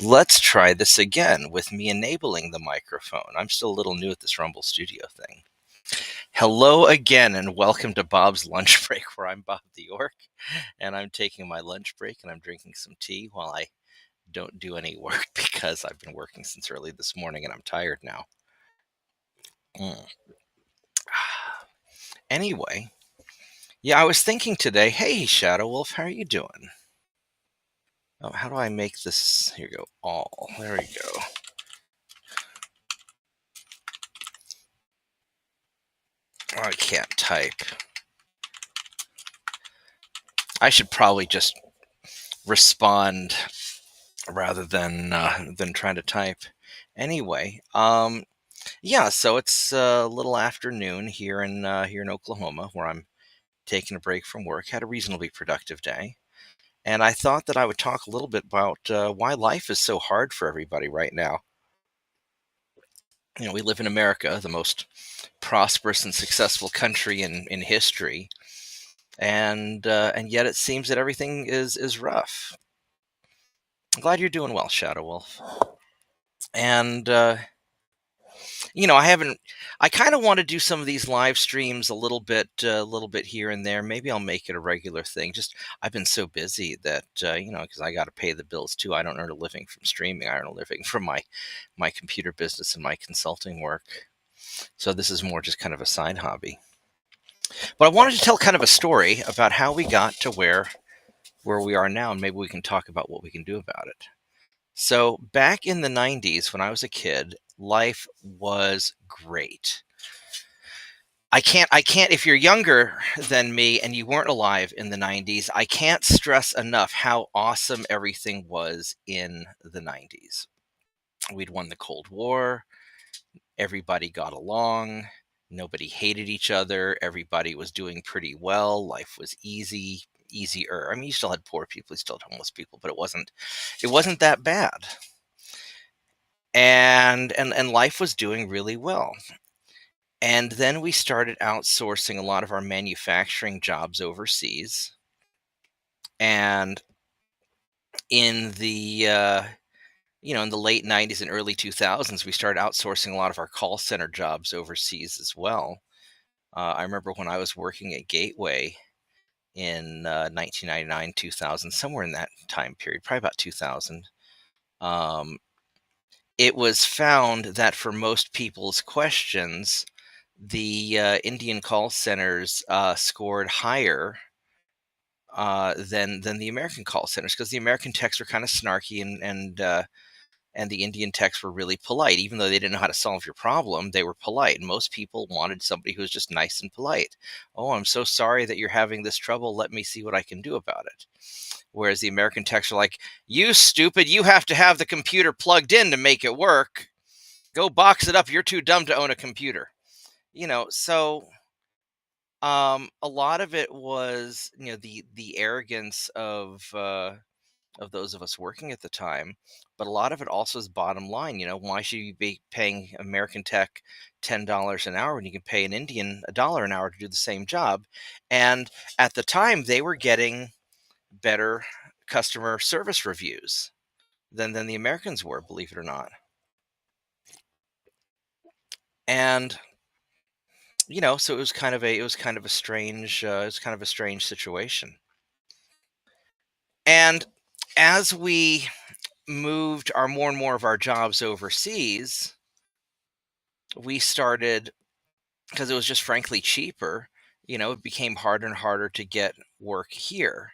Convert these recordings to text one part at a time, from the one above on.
Let's try this again with me enabling the microphone. I'm still a little new at this Rumble Studio thing. Hello again, and welcome to Bob's Lunch Break, where I'm Bob the Orc, and I'm taking my lunch break and I'm drinking some tea while I don't do any work because I've been working since early this morning and I'm tired now. Mm. Anyway, yeah, I was thinking today, hey, Shadow Wolf, how are you doing? Oh, how do I make this? Here we go. All. There we go. Oh, I can't type. I should probably just respond rather than trying to type. Anyway, yeah. So it's a little afternoon here in Oklahoma, where I'm taking a break from work. Had a reasonably productive day, and I thought that I would talk a little bit about why life is so hard for everybody right now. We live in America, the most prosperous and successful country in history, and yet it seems that everything is rough. I'm glad you're doing well, Shadow Wolf. And I haven't. I kind of want to do some of these live streams a little bit here and there. Maybe I'll make it a regular thing. Just I've been so busy that because I got to pay the bills too. I don't earn a living from streaming. I earn a living from my computer business and my consulting work. So this is more just kind of a side hobby. But I wanted to tell kind of a story about how we got to where we are now, and maybe we can talk about what we can do about it. So back in the 90s, when I was a kid, life was great. I can't if you're younger than me and you weren't alive in the 90s, I can't stress enough how awesome everything was in the 90s. We'd won the Cold War, everybody got along, nobody hated each other, everybody was doing pretty well, life was easier. I mean, you still had poor people, you still had homeless people, but it wasn't that bad. And life was doing really well. And then we started outsourcing a lot of our manufacturing jobs overseas. And in the late 90s and early 2000s, we started outsourcing a lot of our call center jobs overseas as well. I remember when I was working at Gateway in 1999, 2000, somewhere in that time period, probably about 2000. Um, it was found that for most people's questions, the Indian call centers scored higher than the American call centers, because the American techs were kind of snarky, and the Indian techs were really polite. Even though they didn't know how to solve your problem, they were polite. And most people wanted somebody who was just nice and polite. Oh, I'm so sorry that you're having this trouble. Let me see what I can do about it. Whereas the American techs are like, you stupid, you have to have the computer plugged in to make it work. Go box it up. You're too dumb to own a computer. So a lot of it was, the arrogance of those of us working at the time, but a lot of it also is bottom line. Why should you be paying American tech $10 an hour when you can pay an Indian $1 an hour to do the same job? And at the time, they were getting better customer service reviews than the Americans were, believe it or not. And so it was kind of a strange situation. And as we moved our more and more of our jobs overseas, we started, because it was just frankly cheaper, it became harder and harder to get work here.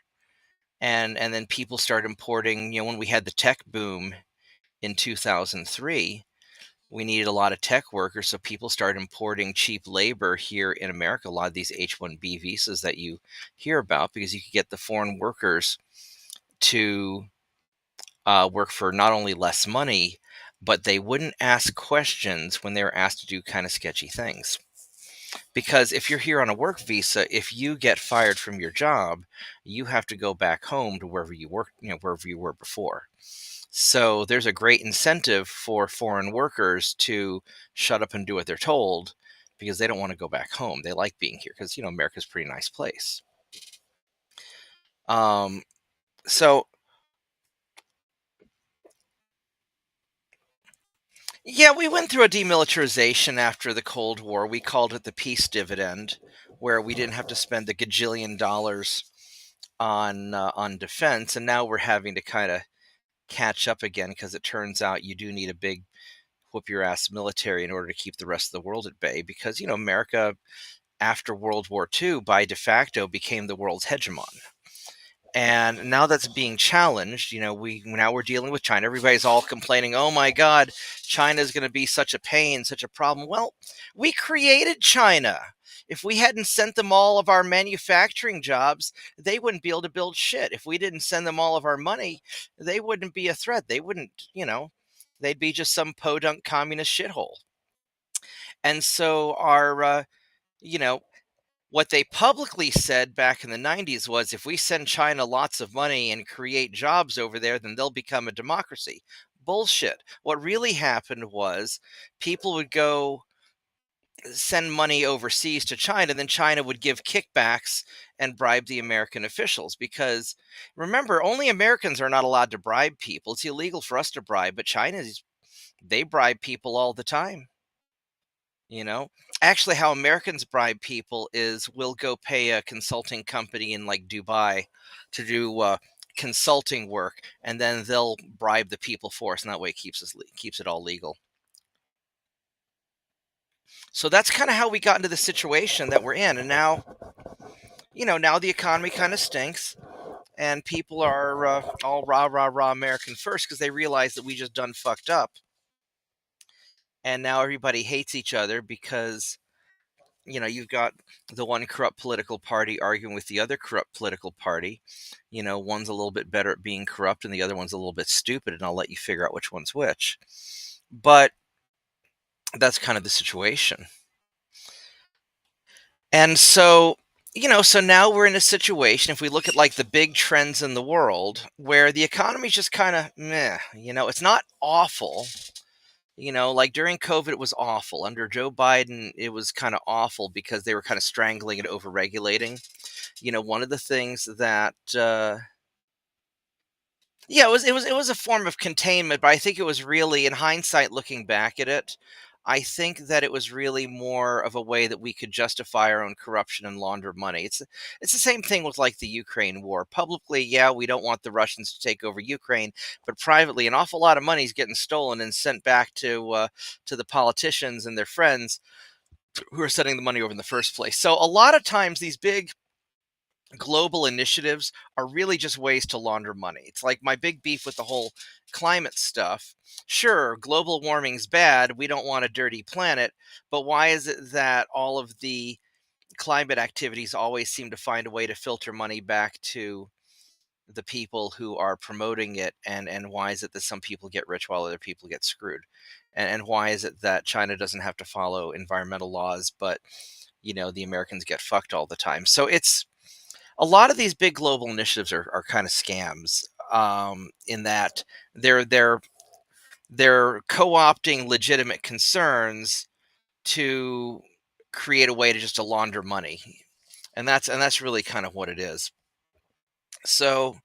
And then people started importing, when we had the tech boom in 2003, we needed a lot of tech workers, so people started importing cheap labor here in America, a lot of these H-1B visas that you hear about, because you could get the foreign workers to work for not only less money, but they wouldn't ask questions when they were asked to do kind of sketchy things. Because if you're here on a work visa, if you get fired from your job, you have to go back home to wherever you work, wherever you were before. So there's a great incentive for foreign workers to shut up and do what they're told, because they don't want to go back home. They like being here because, America's a pretty nice place. Um, so Yeah, we went through a demilitarization after the Cold War. We called it the peace dividend, where we didn't have to spend a gajillion dollars on defense, and now we're having to kind of catch up again because it turns out you do need a big whoop your ass military in order to keep the rest of the world at bay. Because America after World War II by de facto became the world's hegemon. And now that's being challenged. We're dealing with China. Everybody's all complaining, "Oh my God, China is going to be such a pain, such a problem." Well, we created China. If we hadn't sent them all of our manufacturing jobs, they wouldn't be able to build shit. If we didn't send them all of our money, they wouldn't be a threat. They wouldn't, they'd be just some podunk communist shithole. And so you know, what they publicly said back in the 90s was, if we send China lots of money and create jobs over there, then they'll become a democracy. Bullshit. What really happened was people would go send money overseas to China, then China would give kickbacks and bribe the American officials. Because remember, only Americans are not allowed to bribe people. It's illegal for us to bribe, but they bribe people all the time. You know, actually, how Americans bribe people is we'll go pay a consulting company in like Dubai to do consulting work, and then they'll bribe the people for us, and that way it keeps it all legal. So that's kind of how we got into the situation that we're in, and now the economy kind of stinks, and people are all rah rah rah American first because they realize that we just done fucked up, and now everybody hates each other because you've got the one corrupt political party arguing with the other corrupt political party. One's a little bit better at being corrupt and the other one's a little bit stupid, and I'll let you figure out which one's which. But that's kind of the situation. And so now we're in a situation, if we look at like the big trends in the world, where the economy's just kind of meh. It's not awful. Like during COVID, it was awful. Under Joe Biden, it was kind of awful because they were kind of strangling and overregulating. One of the things that, yeah, it was a form of containment, but I think it was really, in hindsight, looking back at it, I think that it was really more of a way that we could justify our own corruption and launder money. It's the same thing with like the Ukraine war. Publicly, yeah, we don't want the Russians to take over Ukraine, but privately, an awful lot of money is getting stolen and sent back to the politicians and their friends who are sending the money over in the first place. So a lot of times, these big global initiatives are really just ways to launder money. It's like my big beef with the whole climate stuff. Sure, global warming's bad. We don't want a dirty planet, but why is it that all of the climate activities always seem to find a way to filter money back to the people who are promoting it, and why is it that some people get rich while other people get screwed? And why is it that China doesn't have to follow environmental laws, but the Americans get fucked all the time? So it's a lot of these big global initiatives are kind of scams, in that they're they're co-opting legitimate concerns to create a way to launder money, and that's really kind of what it is. So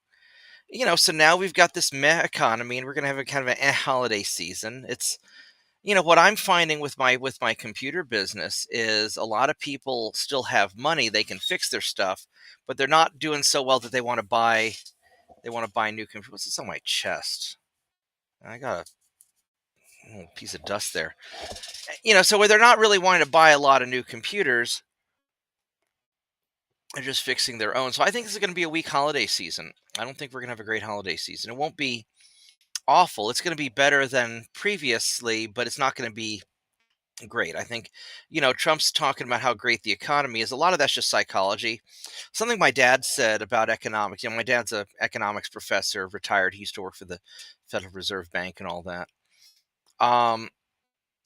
so now we've got this meh economy, and we're gonna have a kind of an holiday season. It's what I'm finding with my computer business is a lot of people still have money, they can fix their stuff, but they're not doing so well that they want to buy new computers. What's this on my chest? I got a little piece of dust there. So where they're not really wanting to buy a lot of new computers, they're just fixing their own. So I think this is going to be a weak holiday season. I don't think we're going to have a great holiday season. It won't be awful. It's going to be better than previously, but it's not going to be great. I think, Trump's talking about how great the economy is. A lot of that's just psychology. Something my dad said about economics. My dad's a economics professor, retired. He used to work for the Federal Reserve Bank and all that. Um,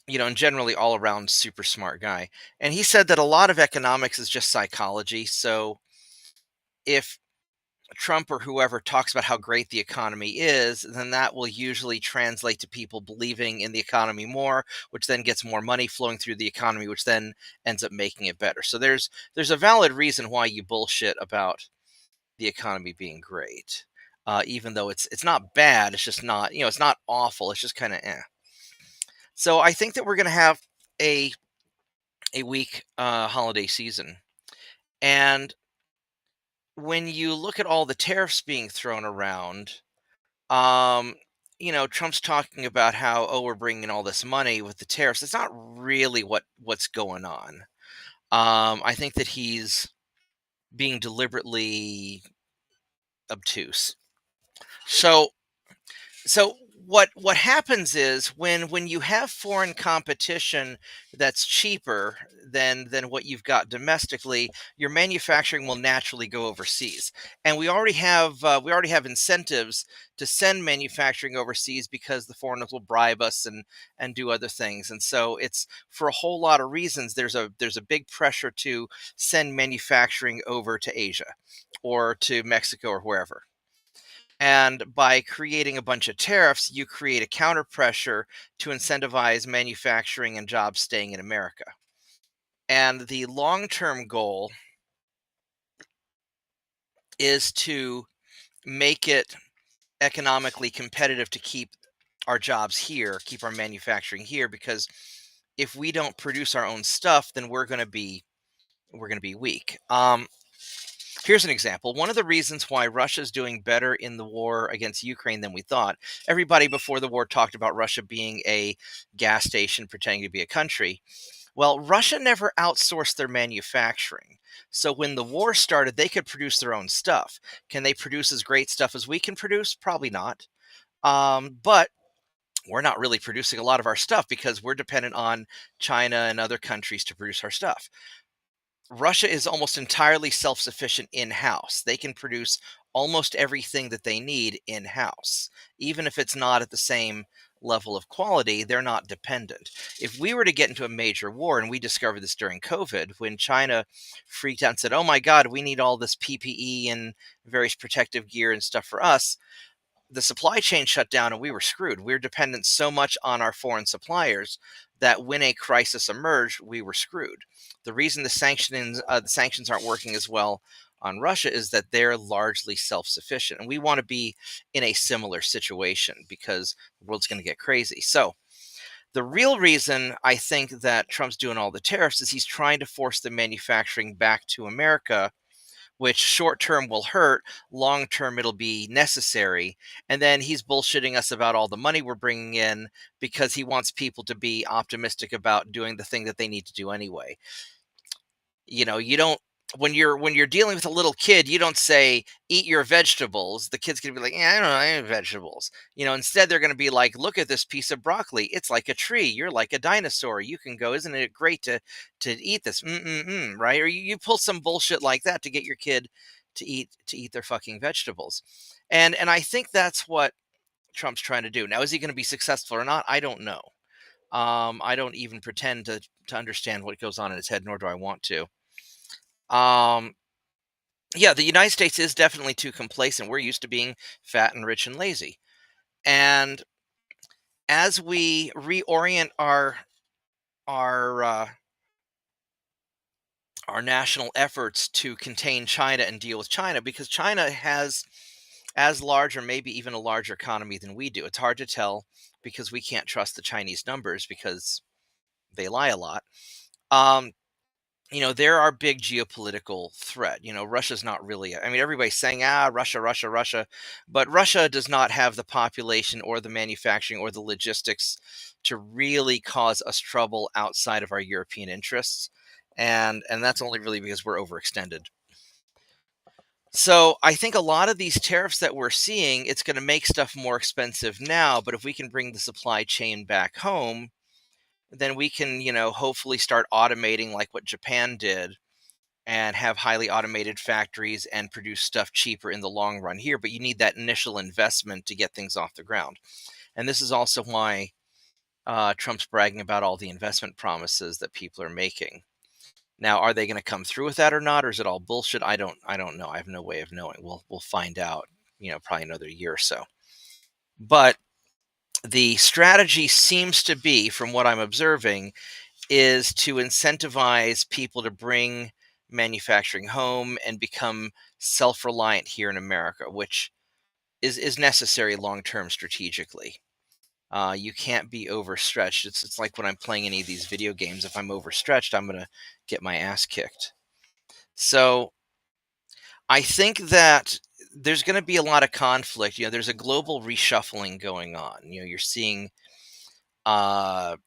and generally all around super smart guy. And he said that a lot of economics is just psychology. So if Trump or whoever talks about how great the economy is, then that will usually translate to people believing in the economy more, which then gets more money flowing through the economy, which then ends up making it better. So there's a valid reason why you bullshit about the economy being great, even though it's not bad. It's just not it's not awful. It's just kind of eh. So I think that we're going to have a weak holiday season, and when you look at all the tariffs being thrown around, um, Trump's talking about how, oh, we're bringing all this money with the tariffs. It's not really what's going on. I think that he's being deliberately obtuse. So So what happens is when you have foreign competition that's cheaper than what you've got domestically, your manufacturing will naturally go overseas. And we already have incentives to send manufacturing overseas because the foreigners will bribe us and do other things. And so it's for a whole lot of reasons. There's a big pressure to send manufacturing over to Asia or to Mexico or wherever. And by creating a bunch of tariffs, you create a counter pressure to incentivize manufacturing and jobs staying in America. And the long term goal is to make it economically competitive to keep our jobs here, keep our manufacturing here, because if we don't produce our own stuff, then we're going to be weak. Here's an example. One of the reasons why Russia's doing better in the war against Ukraine than we thought, everybody before the war talked about Russia being a gas station pretending to be a country. Well, Russia never outsourced their manufacturing. So when the war started, they could produce their own stuff. Can they produce as great stuff as we can produce? Probably not. But we're not really producing a lot of our stuff because we're dependent on China and other countries to produce our stuff. Russia is almost entirely self-sufficient in-house. They can produce almost everything that they need in-house. Even if it's not at the same level of quality, they're not dependent. If we were to get into a major war, and we discovered this during COVID, when China freaked out and said, "Oh my God, we need all this PPE and various protective gear and stuff for us," the supply chain shut down and we were screwed. We are dependent so much on our foreign suppliers that when a crisis emerged, we were screwed. The reason the sanctions aren't working as well on Russia is that they're largely self-sufficient, and we want to be in a similar situation because the world's going to get crazy. So the real reason I think that Trump's doing all the tariffs is he's trying to force the manufacturing back to America, which short term will hurt, long term it'll be necessary. And then he's bullshitting us about all the money we're bringing in because he wants people to be optimistic about doing the thing that they need to do anyway. You don't when you're dealing with a little kid, you don't say eat your vegetables. The kid's going to be like, "Yeah, I don't know, I have vegetables." Instead they're going to be like, "Look at this piece of broccoli. It's like a tree. You're like a dinosaur. You can go. Isn't it great to eat this?" Right? Or you pull some bullshit like that to get your kid to eat their fucking vegetables. And I think that's what Trump's trying to do. Now, is he going to be successful or not? I don't know. I don't even pretend to understand what goes on in his head, nor do I want to. Um, yeah, the United States is definitely too complacent. We're used to being fat and rich and lazy. And as we reorient our our national efforts to contain China and deal with China, because China has as large or maybe even a larger economy than we do. It's hard to tell because we can't trust the Chinese numbers because they lie a lot. Um, they're our big geopolitical threat. Russia's not really, I mean, everybody's saying, Russia, Russia, Russia, but Russia does not have the population or the manufacturing or the logistics to really cause us trouble outside of our European interests. And that's only really because we're overextended. So I think a lot of these tariffs that we're seeing, it's going to make stuff more expensive now, but if we can bring the supply chain back home, then we can, hopefully start automating like what Japan did and have highly automated factories and produce stuff cheaper in the long run here. But you need that initial investment to get things off the ground. And this is also why Trump's bragging about all the investment promises that people are making. Now, are they going to come through with that or not, or is it all bullshit? I don't know. I have no way of knowing. We'll find out. Probably another year or so. But the strategy seems to be, from what I'm observing, is to incentivize people to bring manufacturing home and become self-reliant here in America, which is necessary long term strategically. You can't be overstretched. It's like when I'm playing any of these video games. If I'm overstretched, I'm gonna get my ass kicked. So I think that there's going to be a lot of conflict. There's a global reshuffling going on. You're seeing, uh,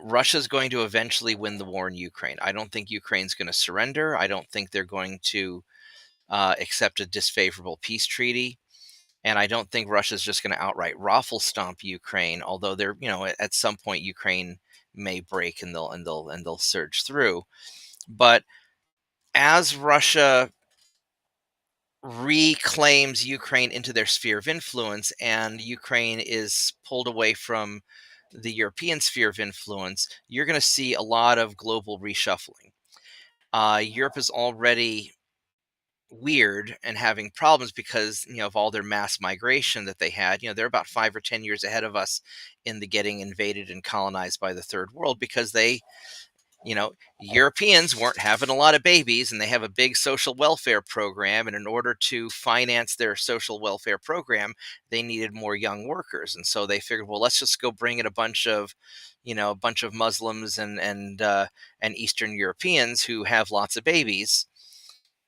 Russia's going to eventually win the war in Ukraine. I don't think Ukraine's going to surrender. I don't think they're going to accept a disfavorable peace treaty. And I don't think Russia's just going to outright raffle stomp Ukraine. Although at some point Ukraine may break and they'll surge through. But as Russia reclaims Ukraine into their sphere of influence, and Ukraine is pulled away from the European sphere of influence, you're going to see a lot of global reshuffling. Europe is already weird and having problems because of all their mass migration that they had. They're about 5 or 10 years ahead of us in the getting invaded and colonized by the third world because Europeans weren't having a lot of babies and they have a big social welfare program. And in order to finance their social welfare program, they needed more young workers. And so they figured, well, let's just go bring in a bunch of Muslims and Eastern Europeans who have lots of babies.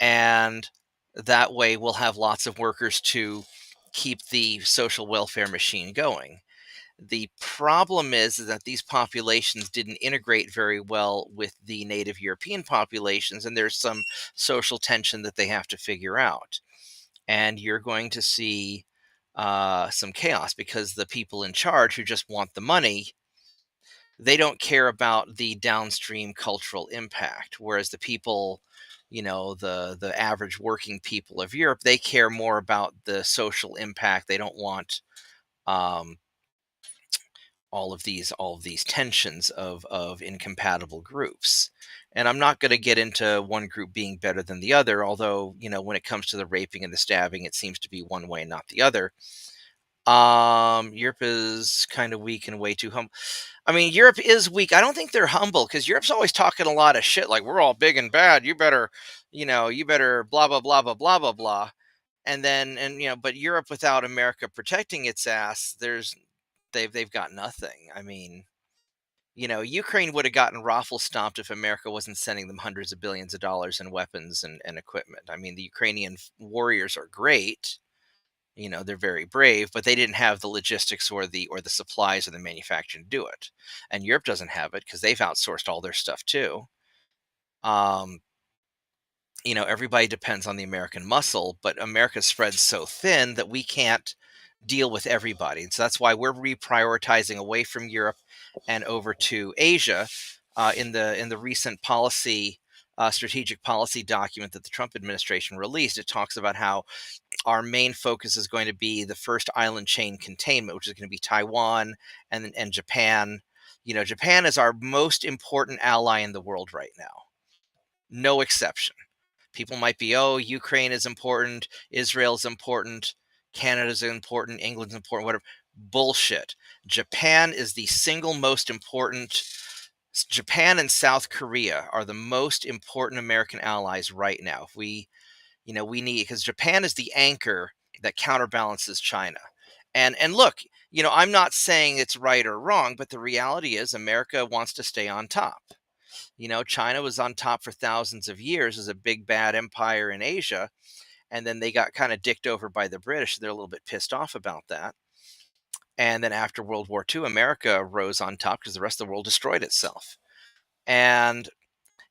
And that way we'll have lots of workers to keep the social welfare machine going. The problem is that these populations didn't integrate very well with the native European populations, and there's some social tension that they have to figure out. And you're going to see some chaos because the people in charge who just want the money, they don't care about the downstream cultural impact. Whereas the people, the average working people of Europe, they care more about the social impact. They don't want um, all of these tensions of incompatible groups. And I'm not going to get into one group being better than the other, although when it comes to the raping and the stabbing, it seems to be one way and not the other. Europe is kind of weak and way too humble. I mean, Europe is weak. I don't think they're humble because Europe's always talking a lot of shit, like we're all big and bad. You better blah blah blah blah blah blah blah. But Europe without America protecting its ass, they've got nothing. I mean, Ukraine would have gotten raffle stomped if America wasn't sending them hundreds of billions of dollars in weapons and equipment. I mean, the Ukrainian warriors are great. They're very brave, but they didn't have the logistics or the supplies or the manufacturing to do it. And Europe doesn't have it because they've outsourced all their stuff too. Um, Everybody depends on the American muscle, but America spreads so thin that we can't deal with everybody. And so that's why we're reprioritizing away from Europe and over to Asia. In the recent strategic policy document that the Trump administration released, it talks about how our main focus is going to be the first island chain containment, which is going to be Taiwan and Japan. Japan is our most important ally in the world right now, no exception. People might be, oh, Ukraine is important, Israel's important, Canada's important, England's important, whatever. Bullshit. Japan is the single most important. Japan and South Korea are the most important American allies right now. If we need, because Japan is the anchor that counterbalances China. And look, I'm not saying it's right or wrong, but the reality is America wants to stay on top. China was on top for thousands of years as a big bad empire in Asia, and then they got kind of dicked over by the British. They're a little bit pissed off about that. And then after World War II, America rose on top because the rest of the world destroyed itself. And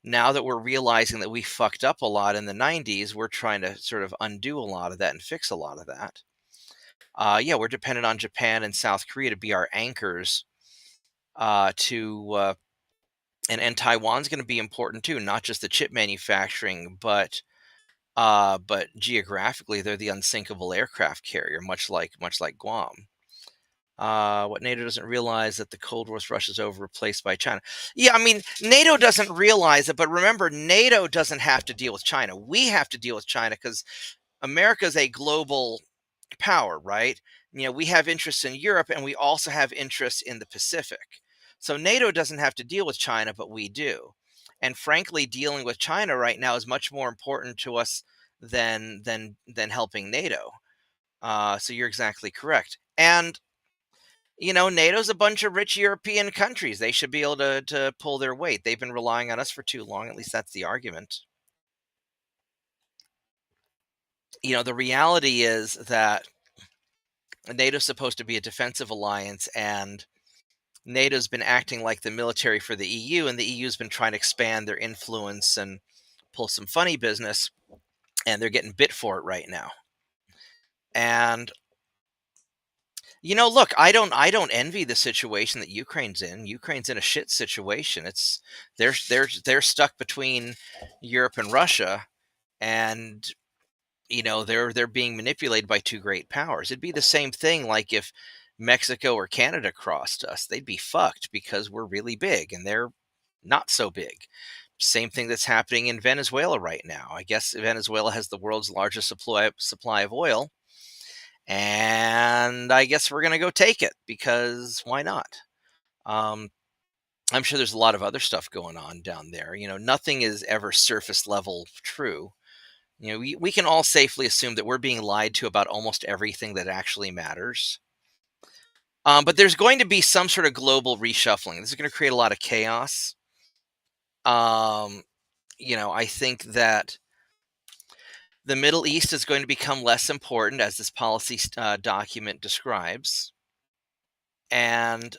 now that we're realizing that we fucked up a lot in the 90s, we're trying to sort of undo a lot of that and fix a lot of that. Yeah, we're dependent on Japan and South Korea to be our anchors to and Taiwan's going to be important too, not just the chip manufacturing, but geographically they're the unsinkable aircraft carrier, much like Guam. What NATO doesn't realize that the Cold War with Russia is over, replaced by China. Yeah, I mean, NATO doesn't realize it, but remember, NATO doesn't have to deal with China. We have to deal with China because America is a global power, right? We have interests in Europe and we also have interests in the Pacific. So NATO doesn't have to deal with China, but we do. And frankly, dealing with China right now is much more important to us than helping NATO. So you're exactly correct. And NATO's a bunch of rich European countries. They should be able to pull their weight. They've been relying on us for too long. At least that's the argument. The reality is that NATO's supposed to be a defensive alliance, and NATO's been acting like the military for the EU, and the EU's been trying to expand their influence and pull some funny business, and they're getting bit for it right now. And look, I don't envy the situation that Ukraine's in. Ukraine's in a shit situation. They're stuck between Europe and Russia, and they're being manipulated by two great powers. It'd be the same thing like if Mexico or Canada crossed us. They'd be fucked because we're really big and they're not so big. Same thing that's happening in Venezuela right now. I guess Venezuela has the world's largest supply of oil, and I guess we're going to go take it because why not? Um, I'm sure there's a lot of other stuff going on down there. Nothing is ever surface level true. We can all safely assume that we're being lied to about almost everything that actually matters. But there's going to be some sort of global reshuffling. This is going to create a lot of chaos. Um, I think that the Middle East is going to become less important, as this policy document describes. And,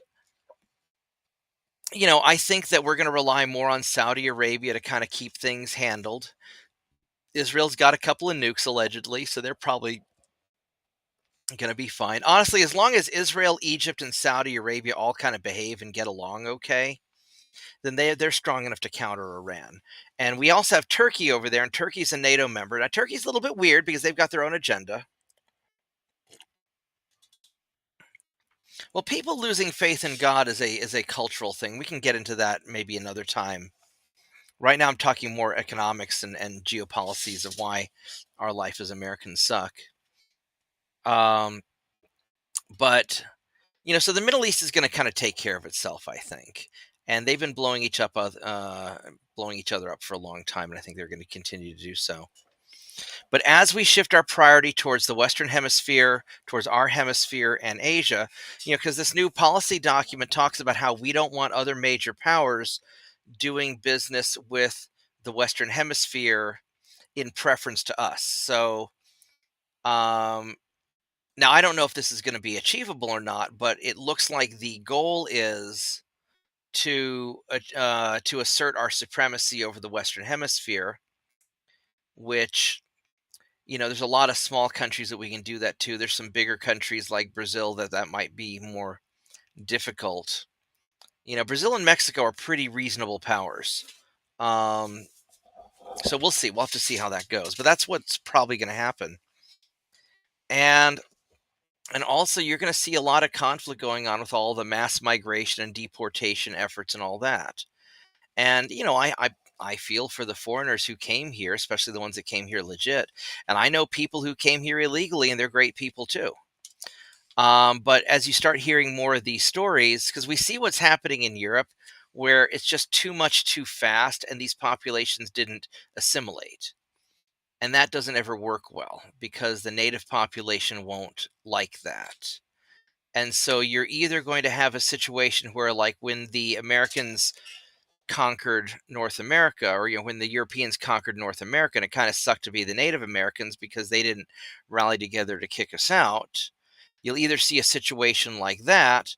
I think that we're going to rely more on Saudi Arabia to kind of keep things handled. Israel's got a couple of nukes, allegedly, so they're probably going to be fine. Honestly, as long as Israel, Egypt, and Saudi Arabia all kind of behave and get along okay, then they're strong enough to counter Iran. And we also have Turkey over there, and Turkey's a NATO member. Now, Turkey's a little bit weird because they've got their own agenda. Well, people losing faith in God is a cultural thing. We can get into that maybe another time. Right now, I'm talking more economics and geopolicies of why our life as Americans suck. Um, but so the Middle East is going to kind of take care of itself, I think, and they've been blowing each other up for a long time, and I think they're going to continue to do so. But as we shift our priority towards the Western Hemisphere, towards our hemisphere and Asia, because this new policy document talks about how we don't want other major powers doing business with the Western Hemisphere in preference to us. So, now I don't know if this is going to be achievable or not, but it looks like the goal is to assert our supremacy over the Western Hemisphere, which there's a lot of small countries that we can do that to. There's some bigger countries like Brazil that might be more difficult. Brazil and Mexico are pretty reasonable powers. Um, so we'll see. We'll have to see how that goes. But that's what's probably going to happen. And also you're going to see a lot of conflict going on with all the mass migration and deportation efforts and all that. And I feel for the foreigners who came here, especially the ones that came here legit. And I know people who came here illegally, and they're great people too. But as you start hearing more of these stories, because we see what's happening in Europe, where it's just too much too fast, and these populations didn't assimilate. And that doesn't ever work well because the native population won't like that. And so you're either going to have a situation where, like when the Americans conquered North America, or when the Europeans conquered North America, and it kind of sucked to be the Native Americans because they didn't rally together to kick us out. You'll either see a situation like that,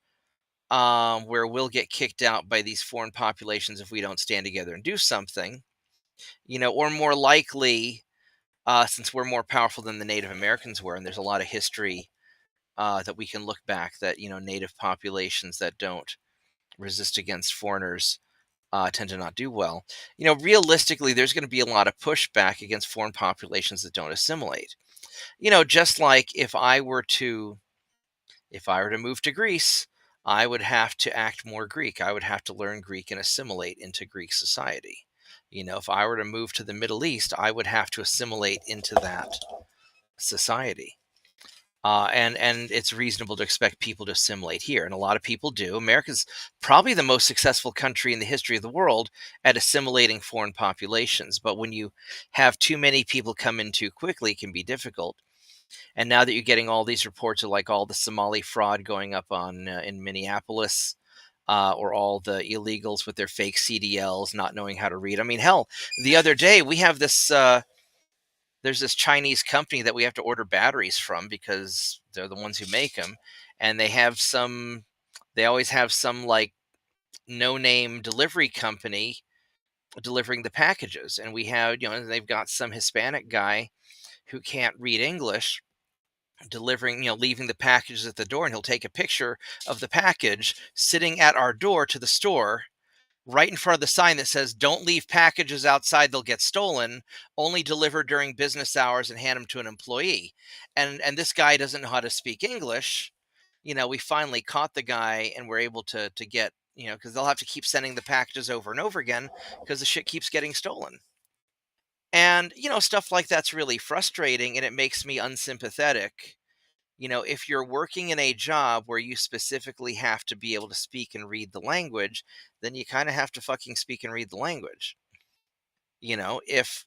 where we'll get kicked out by these foreign populations if we don't stand together and do something, or more likely, since we're more powerful than the Native Americans were, and there's a lot of history that we can look back that Native populations that don't resist against foreigners tend to not do well. Realistically, there's going to be a lot of pushback against foreign populations that don't assimilate. Just like if I were to move to Greece, I would have to act more Greek. I would have to learn Greek and assimilate into Greek society. If I were to move to the Middle East, I would have to assimilate into that society. And it's reasonable to expect people to assimilate here, and a lot of people do. America's probably the most successful country in the history of the world at assimilating foreign populations. But when you have too many people come in too quickly, it can be difficult. And now that you're getting all these reports of like all the Somali fraud going up on in Minneapolis, or all the illegals with their fake CDLs not knowing how to read. I mean, hell, the other day we have this. There's this Chinese company that we have to order batteries from because they're the ones who make them, and they have some. They always have some like no name delivery company delivering the packages, and we have they've got some Hispanic guy who can't read English delivering, leaving the packages at the door, and he'll take a picture of the package sitting at our door to the store right in front of the sign that says don't leave packages outside, they'll get stolen, only deliver during business hours and hand them to an employee. And this guy doesn't know how to speak English. We finally caught the guy, and we're able to get, because they'll have to keep sending the packages over and over again because the shit keeps getting stolen. And stuff like that's really frustrating, and it makes me unsympathetic. If you're working in a job where you specifically have to be able to speak and read the language, then you kind of have to fucking speak and read the language. If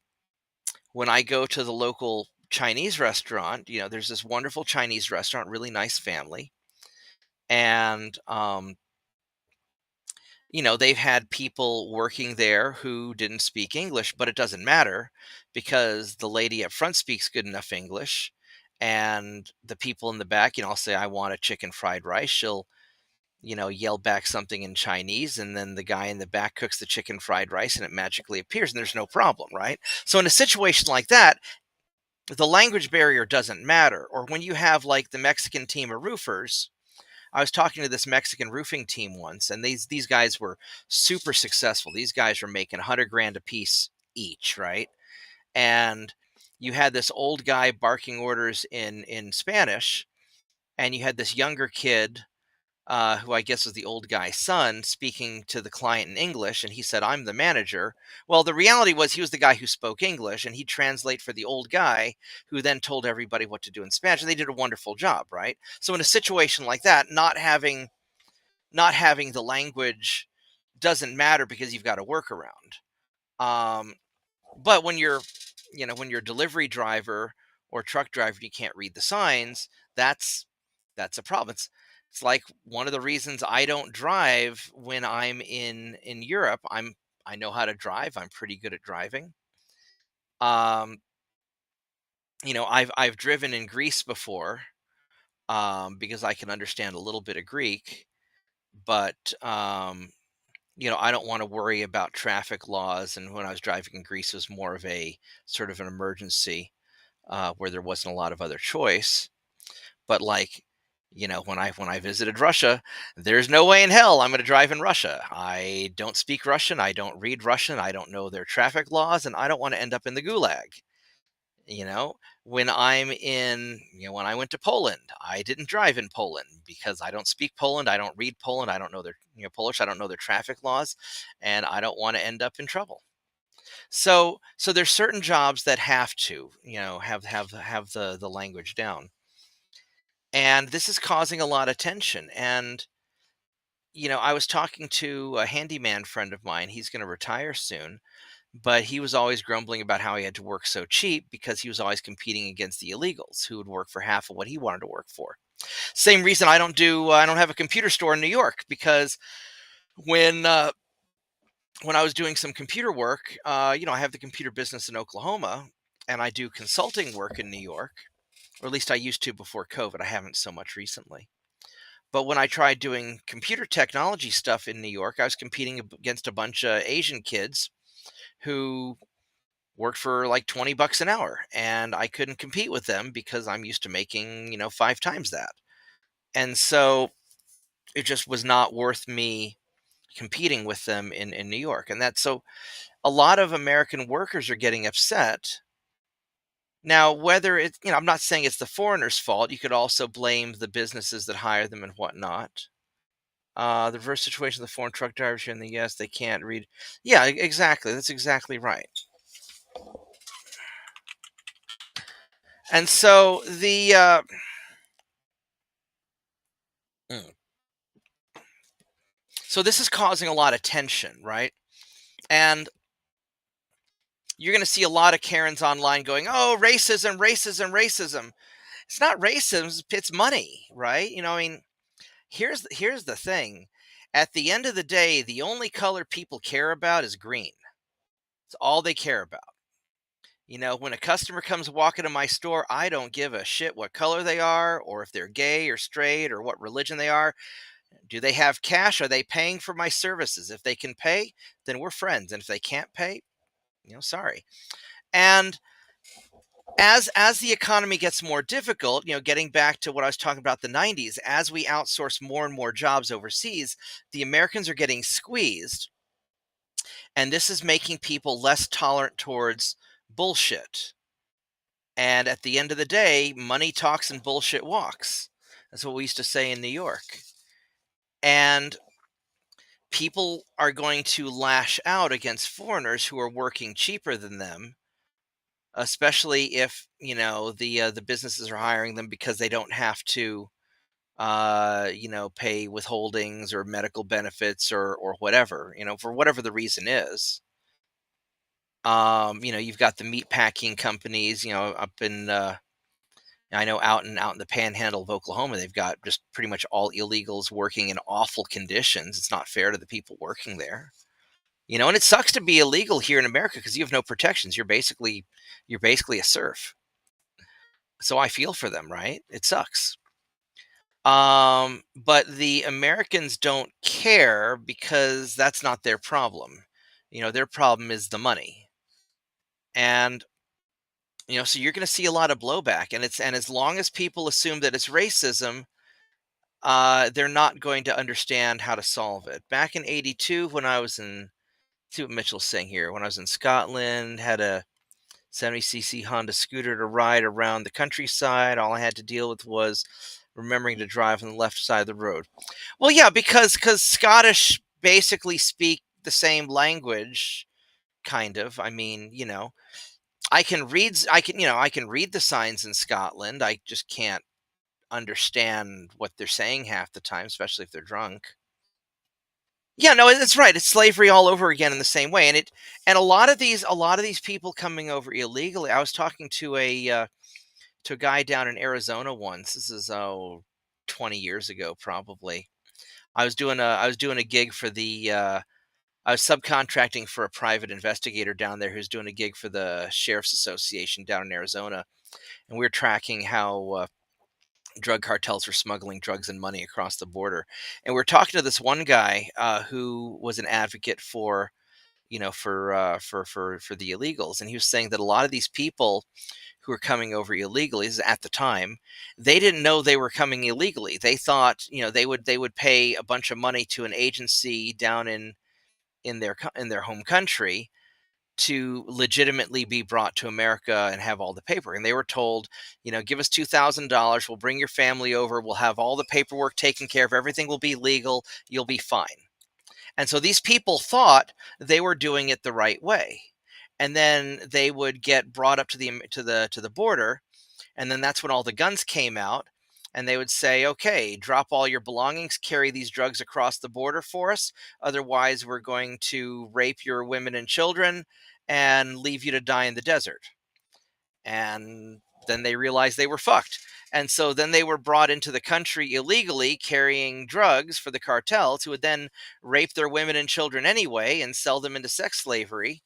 when I go to the local Chinese restaurant, there's this wonderful Chinese restaurant, really nice family. And, they've had people working there who didn't speak English, but it doesn't matter because the lady up front speaks good enough English. And the people in the back, I'll say, I want a chicken fried rice. She'll, yell back something in Chinese. And then the guy in the back cooks the chicken fried rice and it magically appears and there's no problem, right? So in a situation like that, the language barrier doesn't matter. Or when you have like the Mexican team of roofers, I was talking to this Mexican roofing team once, and these guys were super successful. These guys were making 100 grand a piece each, right? And you had this old guy barking orders in Spanish, and you had this younger kid, who I guess was the old guy's son, speaking to the client in English, and he said, "I'm the manager." Well, the reality was he was the guy who spoke English, and he'd translate for the old guy, who then told everybody what to do in Spanish. And they did a wonderful job, right? So in a situation like that, not having the language doesn't matter because you've got a workaround. Um, but when you're a delivery driver or truck driver, you can't read the signs. That's a problem. It's like one of the reasons I don't drive when I'm in Europe. I know how to drive. I'm pretty good at driving. Um, I've driven in Greece before, because I can understand a little bit of Greek, but I don't want to worry about traffic laws. And when I was driving in Greece, it was more of a sort of an emergency, where there wasn't a lot of other choice. But like, when I visited Russia, there's no way in hell I'm going to drive in Russia. I don't speak Russian. I don't read Russian. I don't know their traffic laws, and I don't want to end up in the gulag. You know, when I went to Poland, I didn't drive in Poland because I don't speak Poland. I don't read Poland. I don't know their, Polish. I don't know their traffic laws, and I don't want to end up in trouble. So there's certain jobs that have to, have the language down. And this is causing a lot of tension. And, I was talking to a handyman friend of mine. He's going to retire soon, but he was always grumbling about how he had to work so cheap because he was always competing against the illegals who would work for half of what he wanted to work for. Same reason I don't have a computer store in New York, because when when I was doing some computer work, I have the computer business in Oklahoma, and I do consulting work in New York, or at least I used to before COVID. I haven't so much recently. But when I tried doing computer technology stuff in New York, I was competing against a bunch of Asian kids who worked for like $20 an hour, and I couldn't compete with them because I'm used to making, 5 times that. And so it just was not worth me competing with them in New York. And that's so a lot of American workers are getting upset. Now, whether it's, I'm not saying it's the foreigners' fault. You could also blame the businesses that hire them and whatnot. The reverse situation of the foreign truck drivers here in the US, they can't read. Yeah, exactly. That's exactly right. And so mm, so this is causing a lot of tension, right? And you're going to see a lot of Karens online going, "Oh, racism, racism, racism." It's not racism, it's money, right? I mean, here's the thing. At the end of the day, the only color people care about is green. It's all they care about. When a customer comes walking to my store, I don't give a shit what color they are or if they're gay or straight or what religion they are. Do they have cash? Are they paying for my services? If they can pay, then we're friends. And if they can't pay, sorry. And as the economy gets more difficult, getting back to what I was talking about the 90s, as we outsource more and more jobs overseas, the Americans are getting squeezed, and this is making people less tolerant towards bullshit. And at the end of the day, money talks and bullshit walks. That's what we used to say in New York. And people are going to lash out against foreigners who are working cheaper than them, especially if the businesses are hiring them because they don't have to pay withholdings or medical benefits or whatever, for whatever the reason is. You've got the meat packing companies, up in I know out in the panhandle of Oklahoma, they've got just pretty much all illegals working in awful conditions. It's not fair to the people working there. And it sucks to be illegal here in America because you have no protections. You're basically a serf. So I feel for them, right? It sucks. But the Americans don't care because that's not their problem. Their problem is the money. And so you're going to see a lot of blowback, and as long as people assume that it's racism, they're not going to understand how to solve it. Back in '82, when I was in, see what Mitchell's saying here. When I was in Scotland, had a 70cc Honda scooter to ride around the countryside. All I had to deal with was remembering to drive on the left side of the road. Well, yeah, because Scottish basically speak the same language, kind of. I mean, I can read the signs in Scotland. I just can't understand what they're saying half the time, especially if they're drunk. Yeah, no, that's right. It's slavery all over again in the same way, and a lot of these people coming over illegally. I was talking to a guy down in Arizona once. This is 20 years ago probably. I was doing a gig for I was subcontracting for a private investigator down there who's doing a gig for the Sheriff's Association down in Arizona, and we are tracking how drug cartels were smuggling drugs and money across the border. And we are talking to this one guy who was an advocate for for the illegals, and he was saying that a lot of these people who were coming over illegally, this is at the time, they didn't know they were coming illegally. They thought they would pay a bunch of money to an agency down in their home country to legitimately be brought to America and have all the paper. And they were told, give us $2,000, we'll bring your family over, we'll have all the paperwork taken care of, everything will be legal, you'll be fine. And so these people thought they were doing it the right way. And then they would get brought up to the border, and then that's when all the guns came out, and they would say, "Okay, drop all your belongings, carry these drugs across the border for us. Otherwise, we're going to rape your women and children and leave you to die in the desert." And then they realized they were fucked. And so then they were brought into the country illegally carrying drugs for the cartels, who would then rape their women and children anyway and sell them into sex slavery.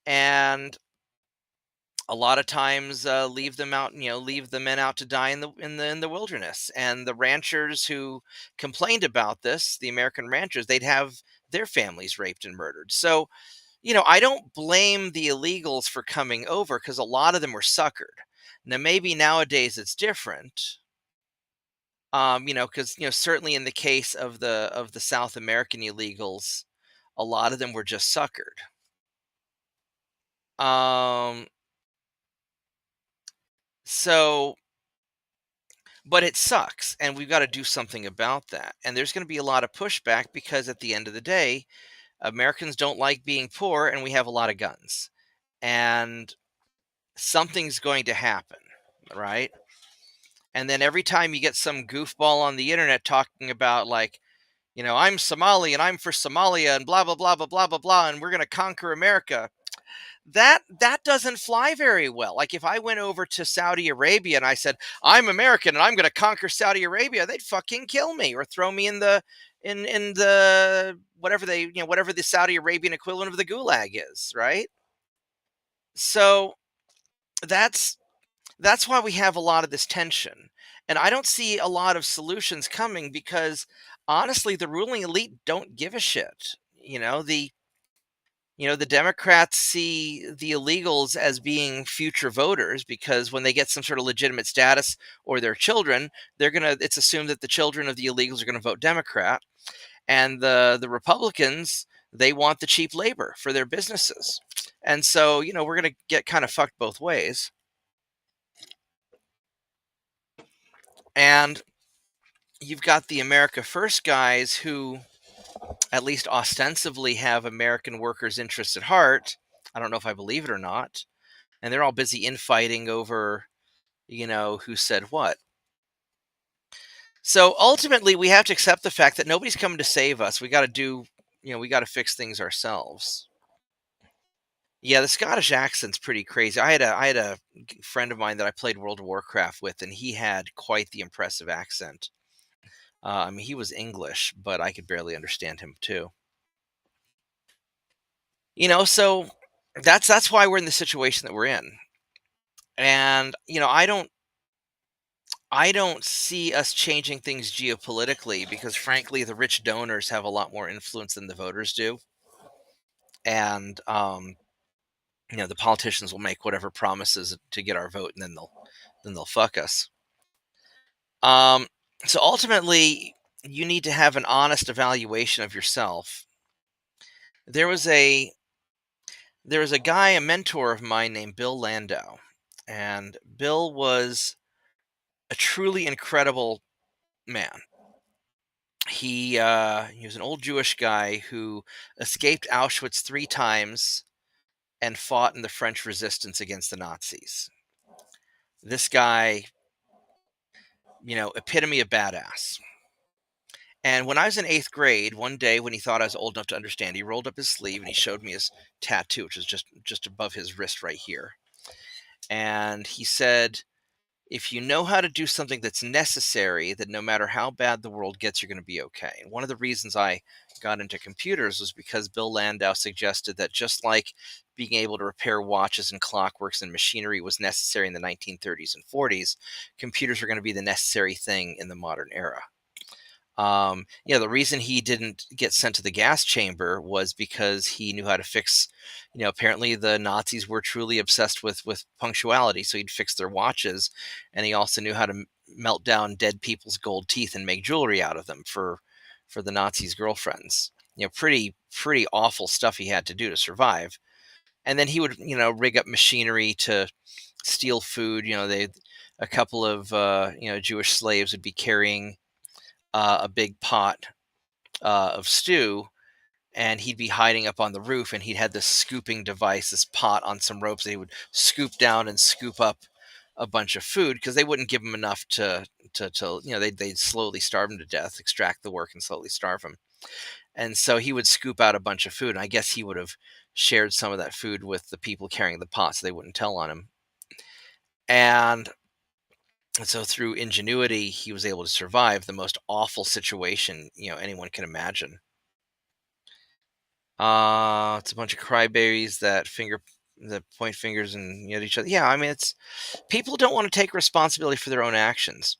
And a lot of times leave them out, leave the men out to die in the wilderness. And the ranchers who complained about this, the American ranchers, they'd have their families raped and murdered. So I don't blame the illegals for coming over because a lot of them were suckered. Now, maybe nowadays it's different, because certainly in the case of the South American illegals, a lot of them were just suckered. Um, so, but it sucks, and we've got to do something about that. And there's going to be a lot of pushback because at the end of the day, Americans don't like being poor, and we have a lot of guns, and something's going to happen, right? And then every time you get some goofball on the internet talking about, like, I'm Somali and I'm for Somalia and blah blah blah blah blah blah blah, and we're going to conquer America. That doesn't fly very well. Like if I went over to Saudi Arabia and I said, "I'm American and I'm going to conquer Saudi Arabia," they'd fucking kill me or throw me in the whatever whatever the Saudi Arabian equivalent of the gulag is, right? So that's that's why we have a lot of this tension. And I don't see a lot of solutions coming because honestly the ruling elite don't give a shit. The Democrats see the illegals as being future voters because when they get some sort of legitimate status or their children, it's assumed that the children of the illegals are going to vote Democrat. And the Republicans, they want the cheap labor for their businesses. And so, we're going to get kind of fucked both ways. And you've got the America First guys who at least ostensibly have American workers' interests at heart. I don't know if I believe it or not. And they're all busy infighting over, who said what. So ultimately, we have to accept the fact that nobody's coming to save us. We got to fix things ourselves. Yeah, the Scottish accent's pretty crazy. I had a friend of mine that I played World of Warcraft with, and he had quite the impressive accent. I mean, he was English, but I could barely understand him too. So that's why we're in the situation that we're in. And I don't see us changing things geopolitically because frankly the rich donors have a lot more influence than the voters do. And the politicians will make whatever promises to get our vote and then they'll fuck us. Um so ultimately you need to have an honest evaluation of yourself. There was a there was a guy, a mentor of mine named Bill Landau, and Bill was a truly incredible man. He was an old Jewish guy who escaped Auschwitz 3 times and fought in the French resistance against the Nazis. This guy, epitome of badass. And when I was in 8th grade, one day when he thought I was old enough to understand, he rolled up his sleeve and he showed me his tattoo, which was just above his wrist right here. And he said, if you know how to do something that's necessary, then no matter how bad the world gets, you're going to be okay. And one of the reasons I got into computers was because Bill Landau suggested that just like being able to repair watches and clockworks and machinery was necessary in the 1930s and 40s, computers are going to be the necessary thing in the modern era. The reason he didn't get sent to the gas chamber was because he knew how to fix. Apparently the Nazis were truly obsessed with punctuality, so he'd fix their watches, and he also knew how to melt down dead people's gold teeth and make jewelry out of them for the Nazis' girlfriends. Pretty awful stuff he had to do to survive. And then he would rig up machinery to steal food. A couple of Jewish slaves would be carrying a big pot of stew, and he'd be hiding up on the roof, and he'd had this scooping device, this pot on some ropes that he would scoop down and scoop up a bunch of food because they wouldn't give him enough to they'd slowly starve him to death, extract the work and slowly starve him. And so he would scoop out a bunch of food, and I guess he would have shared some of that food with the people carrying the pot so they wouldn't tell on him. And so through ingenuity, he was able to survive the most awful situation, anyone can imagine. It's a bunch of crybabies that point fingers and at each other. Yeah, I mean, it's people don't want to take responsibility for their own actions.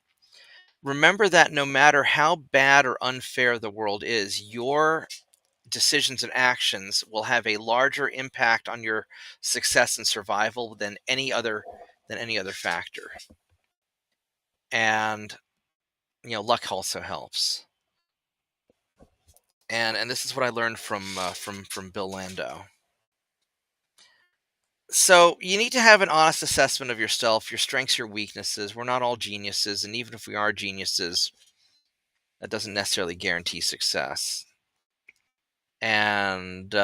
Remember that no matter how bad or unfair the world is, your decisions and actions will have a larger impact on your success and survival than any other factor. And luck also helps. And this is what I learned from Bill Landau. So you need to have an honest assessment of yourself, your strengths, your weaknesses. We're not all geniuses, and even if we are geniuses, that doesn't necessarily guarantee success. And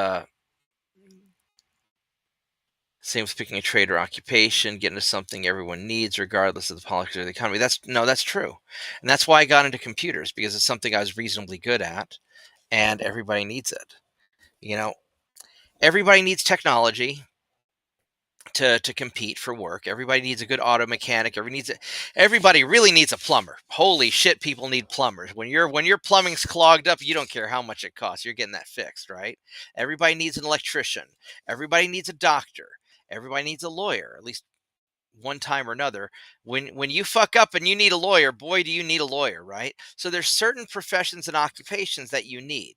same with picking a trade or occupation, getting into something everyone needs, regardless of the politics or the economy. That's true, and that's why I got into computers because it's something I was reasonably good at, and everybody needs it. Everybody needs technology. to compete for work. Everybody needs a good auto mechanic. Everybody really needs a plumber. Holy shit, people need plumbers. When your plumbing's clogged up, you don't care how much it costs. You're getting that fixed, right? Everybody needs an electrician. Everybody needs a doctor. Everybody needs a lawyer, at least one time or another. When you fuck up and you need a lawyer, boy, do you need a lawyer, right? So there's certain professions and occupations that you need.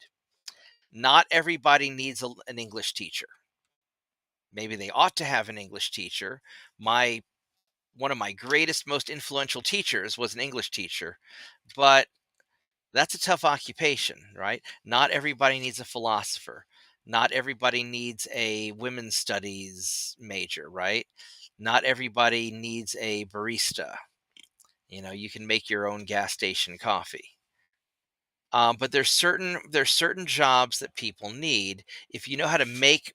Not everybody needs an English teacher. Maybe they ought to have an English teacher. My One of my greatest, most influential teachers was an English teacher, but that's a tough occupation, right? Not everybody needs a philosopher. Not everybody needs a women's studies major, right? Not everybody needs a barista. You can make your own gas station coffee. But there's certain jobs that people need. If you know how to make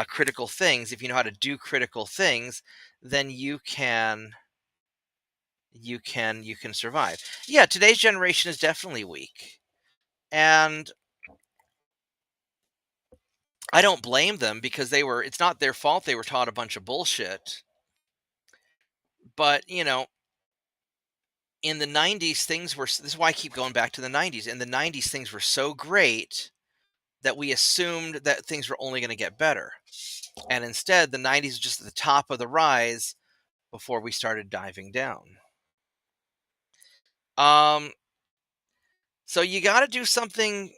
critical things, if you know how to do critical things, then you can survive. Yeah, today's generation is definitely weak, and I don't blame them because it's not their fault they were taught a bunch of bullshit. But in the 90s, this is why I keep going back to the 90s. In the 90s, things were so great that we assumed that things were only going to get better, and instead the 90s was just at the top of the rise before we started diving down. um so you got to do something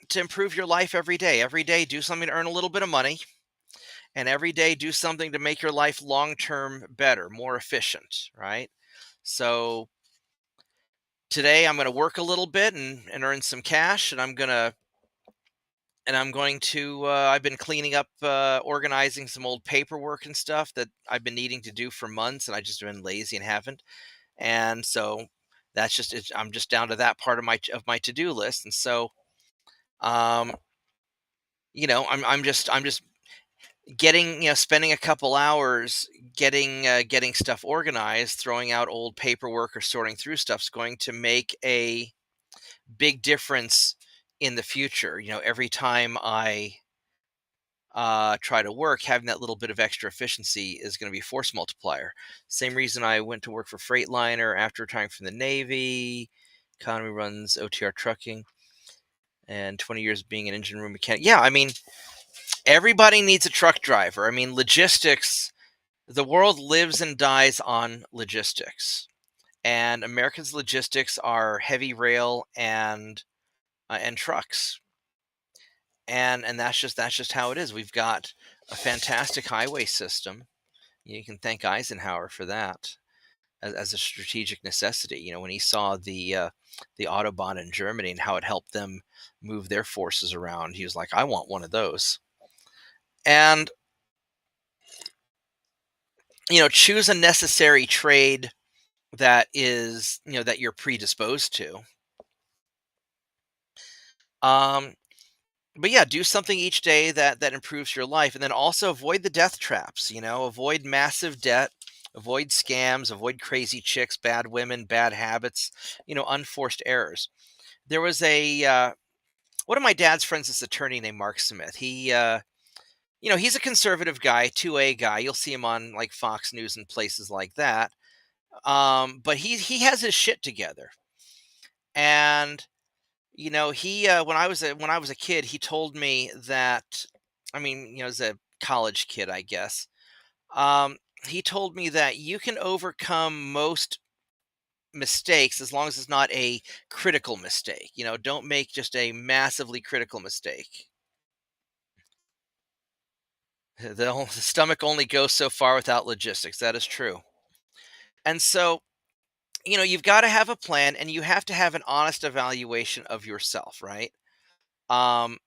to improve your life every day. Every day, do something to earn a little bit of money, and every day do something to make your life long term better, more efficient, right? So today I'm going to work a little bit and earn some cash, and I'm going to I've been cleaning up, organizing some old paperwork and stuff that I've been needing to do for months, and I just been lazy and haven't. And so I'm just down to that part of my to-do list. And so um I'm just spending a couple hours getting stuff organized, throwing out old paperwork or sorting through stuff is going to make a big difference in the future. Every time I try to work, having that little bit of extra efficiency is going to be a force multiplier. Same reason I went to work for Freightliner after retiring from the Navy. Economy runs OTR trucking, and 20 years of being an engine room mechanic. Yeah, I mean, everybody needs a truck driver. I mean, logistics, the world lives and dies on logistics. And America's logistics are heavy rail and trucks. And that's just how it is. We've got a fantastic highway system. You can thank Eisenhower for that as a strategic necessity. When he saw the Autobahn in Germany and how it helped them move their forces around, he was like, "I want one of those." And choose a necessary trade that you're predisposed to. Um, but yeah, do something each day that improves your life, and then also avoid the death traps. Avoid massive debt, avoid scams, avoid crazy chicks, bad women, bad habits, unforced errors. There was a one of my dad's friends is attorney named Mark Smith. He's a conservative guy, 2A guy. You'll see him on like Fox News and places like that. But he has his shit together. And he when I was a kid, he told me that, I mean, as a college kid, I guess. Um, he told me that you can overcome most mistakes as long as it's not a critical mistake. Don't make just a massively critical mistake. The stomach only goes so far without logistics. That is true. And so, you've got to have a plan, and you have to have an honest evaluation of yourself, right? Um,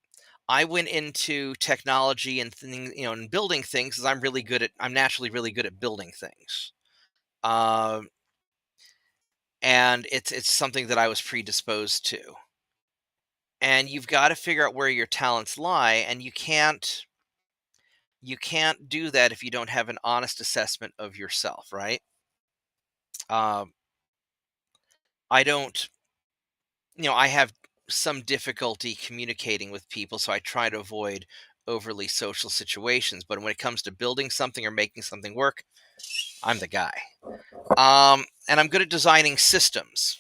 I went into technology and things, and building things because I'm naturally really good at building things. Um, and it's something that I was predisposed to. And you've got to figure out where your talents lie, and you can't do that if you don't have an honest assessment of yourself, right? Um, I don't, I have some difficulty communicating with people, so I try to avoid overly social situations, but when it comes to building something or making something work, I'm the guy. And I'm good at designing systems.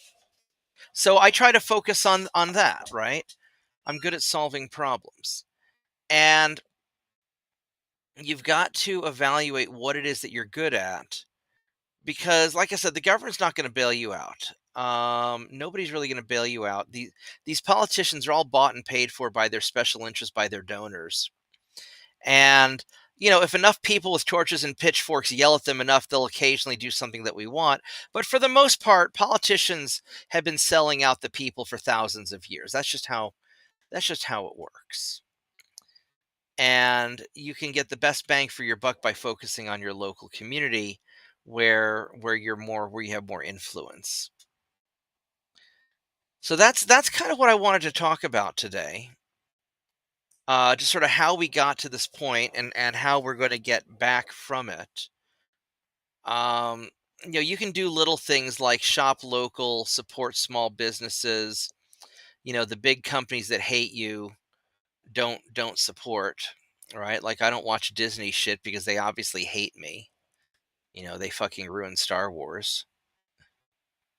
So I try to focus on that, right? I'm good at solving problems. And you've got to evaluate what it is that you're good at because like I said, the government's not going to bail you out. Nobody's really going to bail you out. These politicians are all bought and paid for by their special interests, by their donors. And if enough people with torches and pitchforks yell at them enough, they'll occasionally do something that we want. But for the most part, politicians have been selling out the people for thousands of years. That's just how it works. And you can get the best bang for your buck by focusing on your local community where you have more influence. So that's kind of what I wanted to talk about today. Just sort of how we got to this point and how we're going to get back from it. Um, you can do little things like shop local, support small businesses. The big companies that hate you don't support. Right? Like I don't watch Disney shit because they obviously hate me. They fucking ruined Star Wars.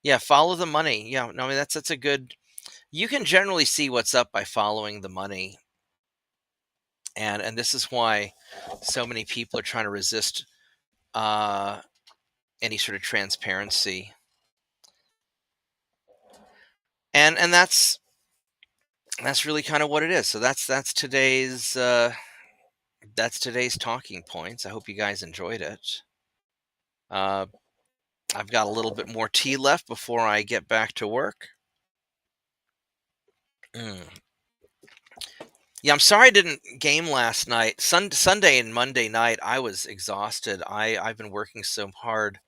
Yeah, follow the money. Yeah, no, I mean that's a good. You can generally see what's up by following the money, and this is why so many people are trying to resist uh, any sort of transparency, and that's really kind of what it is. So that's today's talking points. I hope you guys enjoyed it. Uh, I've got a little bit more tea left before I get back to work. Mm. Yeah, I'm sorry I didn't game last night. Sunday and Monday night, I was exhausted. I've been working so hard.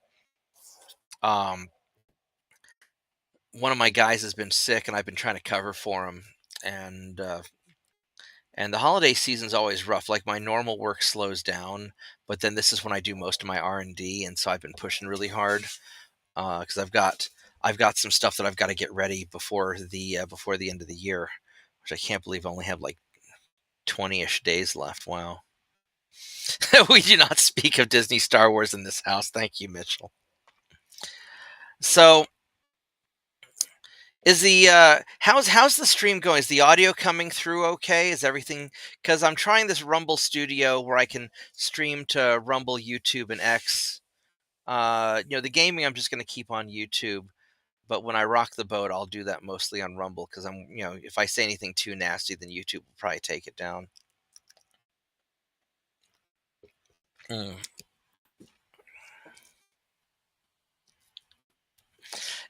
Um, one of my guys has been sick, and I've been trying to cover for him. And the holiday season's always rough. Like my normal work slows down, but then this is when I do most of my R&D, and so I've been pushing really hard because I've got some stuff that I've got to get ready before the end of the year, which I can't believe I only have like 20-ish days left. Wow. We do not speak of Disney Star Wars in this house. Thank you, Mitchell. So, is the how's the stream going? Is the audio coming through okay? Is everything cuz I'm trying this Rumble Studio where I can stream to Rumble, YouTube and X. The gaming I'm just going to keep on YouTube, but when I rock the boat, I'll do that mostly on Rumble cuz if I say anything too nasty, then YouTube will probably take it down. Mm.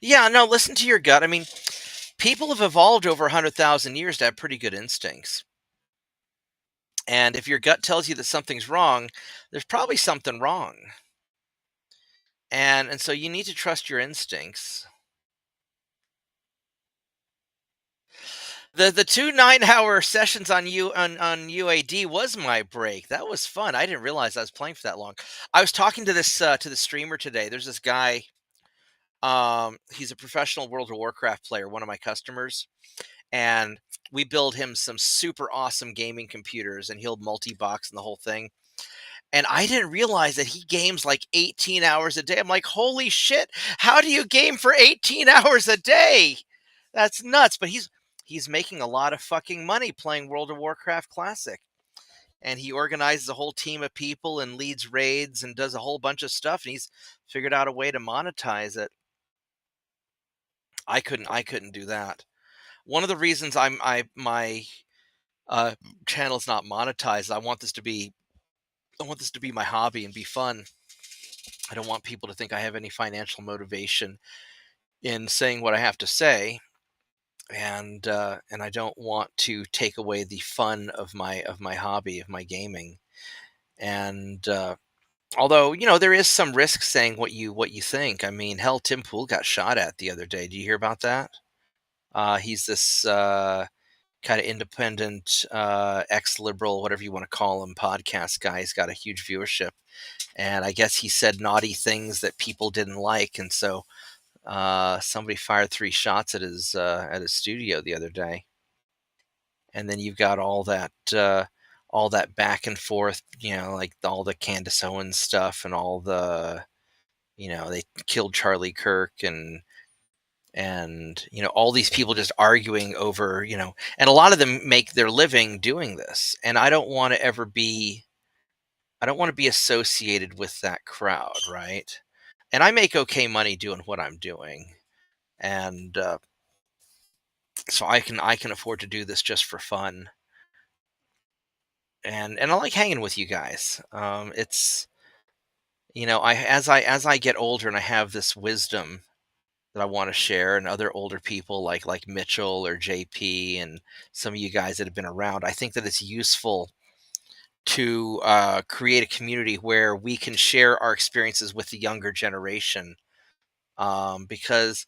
Yeah, no, listen to your gut. I mean, people have evolved over 100,000 years to have pretty good instincts. And if your gut tells you that something's wrong, there's probably something wrong. And so you need to trust your instincts. The two 9-hour sessions on UAD was my break. That was fun. I didn't realize I was playing for that long. I was talking to the streamer today. There's this guy. He's a professional World of Warcraft player, one of my customers, and we build him some super awesome gaming computers, and he'll multi-box and the whole thing. And I didn't realize that he games like 18 hours a day. I'm like, holy shit, how do you game for 18 hours a day? That's nuts. But he's making a lot of fucking money playing World of Warcraft Classic. And he organizes a whole team of people and leads raids and does a whole bunch of stuff. And he's figured out a way to monetize it. I couldn't do that. One of the reasons my channel's not monetized, I want this to be my hobby and be fun. I don't want people to think I have any financial motivation in saying what I have to say, and I don't want to take away the fun of my hobby, of my gaming. And although there is some risk saying what you think. I mean, hell, Tim Pool got shot at the other day. Do you hear about that? He's this kind of independent, ex-liberal, whatever you want to call him, podcast guy. He's got a huge viewership, and I guess he said naughty things that people didn't like, and so somebody fired 3 shots at his studio the other day. And then you've got all that back and forth, like all the Candace Owens stuff and all the, they killed Charlie Kirk and all these people just arguing over, and a lot of them make their living doing this. And I don't want to be associated with that crowd, right? And I make okay money doing what I'm doing. And so I can afford to do this just for fun. And I like hanging with you guys. It's I as I get older and I have this wisdom that I want to share, and other older people like Mitchell or JP and some of you guys that have been around, I think that it's useful to create a community where we can share our experiences with the younger generation. Because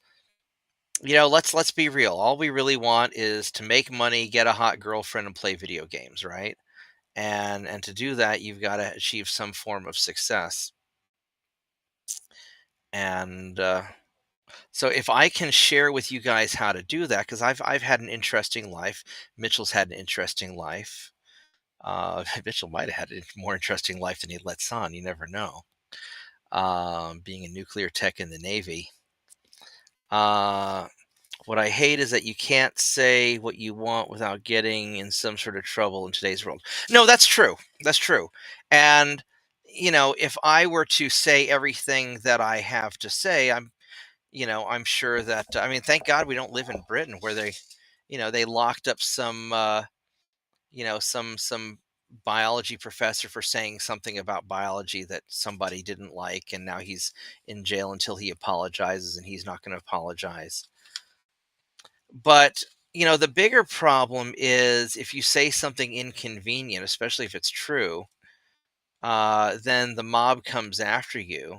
let's be real. All we really want is to make money, get a hot girlfriend, and play video games, right? And to do that, you've got to achieve some form of success. And so if I can share with you guys how to do that, because I've had an interesting life. Mitchell's had an interesting life. Mitchell might have had a more interesting life than he lets on. You never know. Being a nuclear tech in the Navy. Uh, what I hate is that you can't say what you want without getting in some sort of trouble in today's world. No, that's true. That's true. And if I were to say everything that I have to say, I'm sure that I mean, thank God we don't live in Britain where they locked up some biology professor for saying something about biology that somebody didn't like, and now he's in jail until he apologizes, and he's not going to apologize. But the bigger problem is if you say something inconvenient, especially if it's true, then the mob comes after you,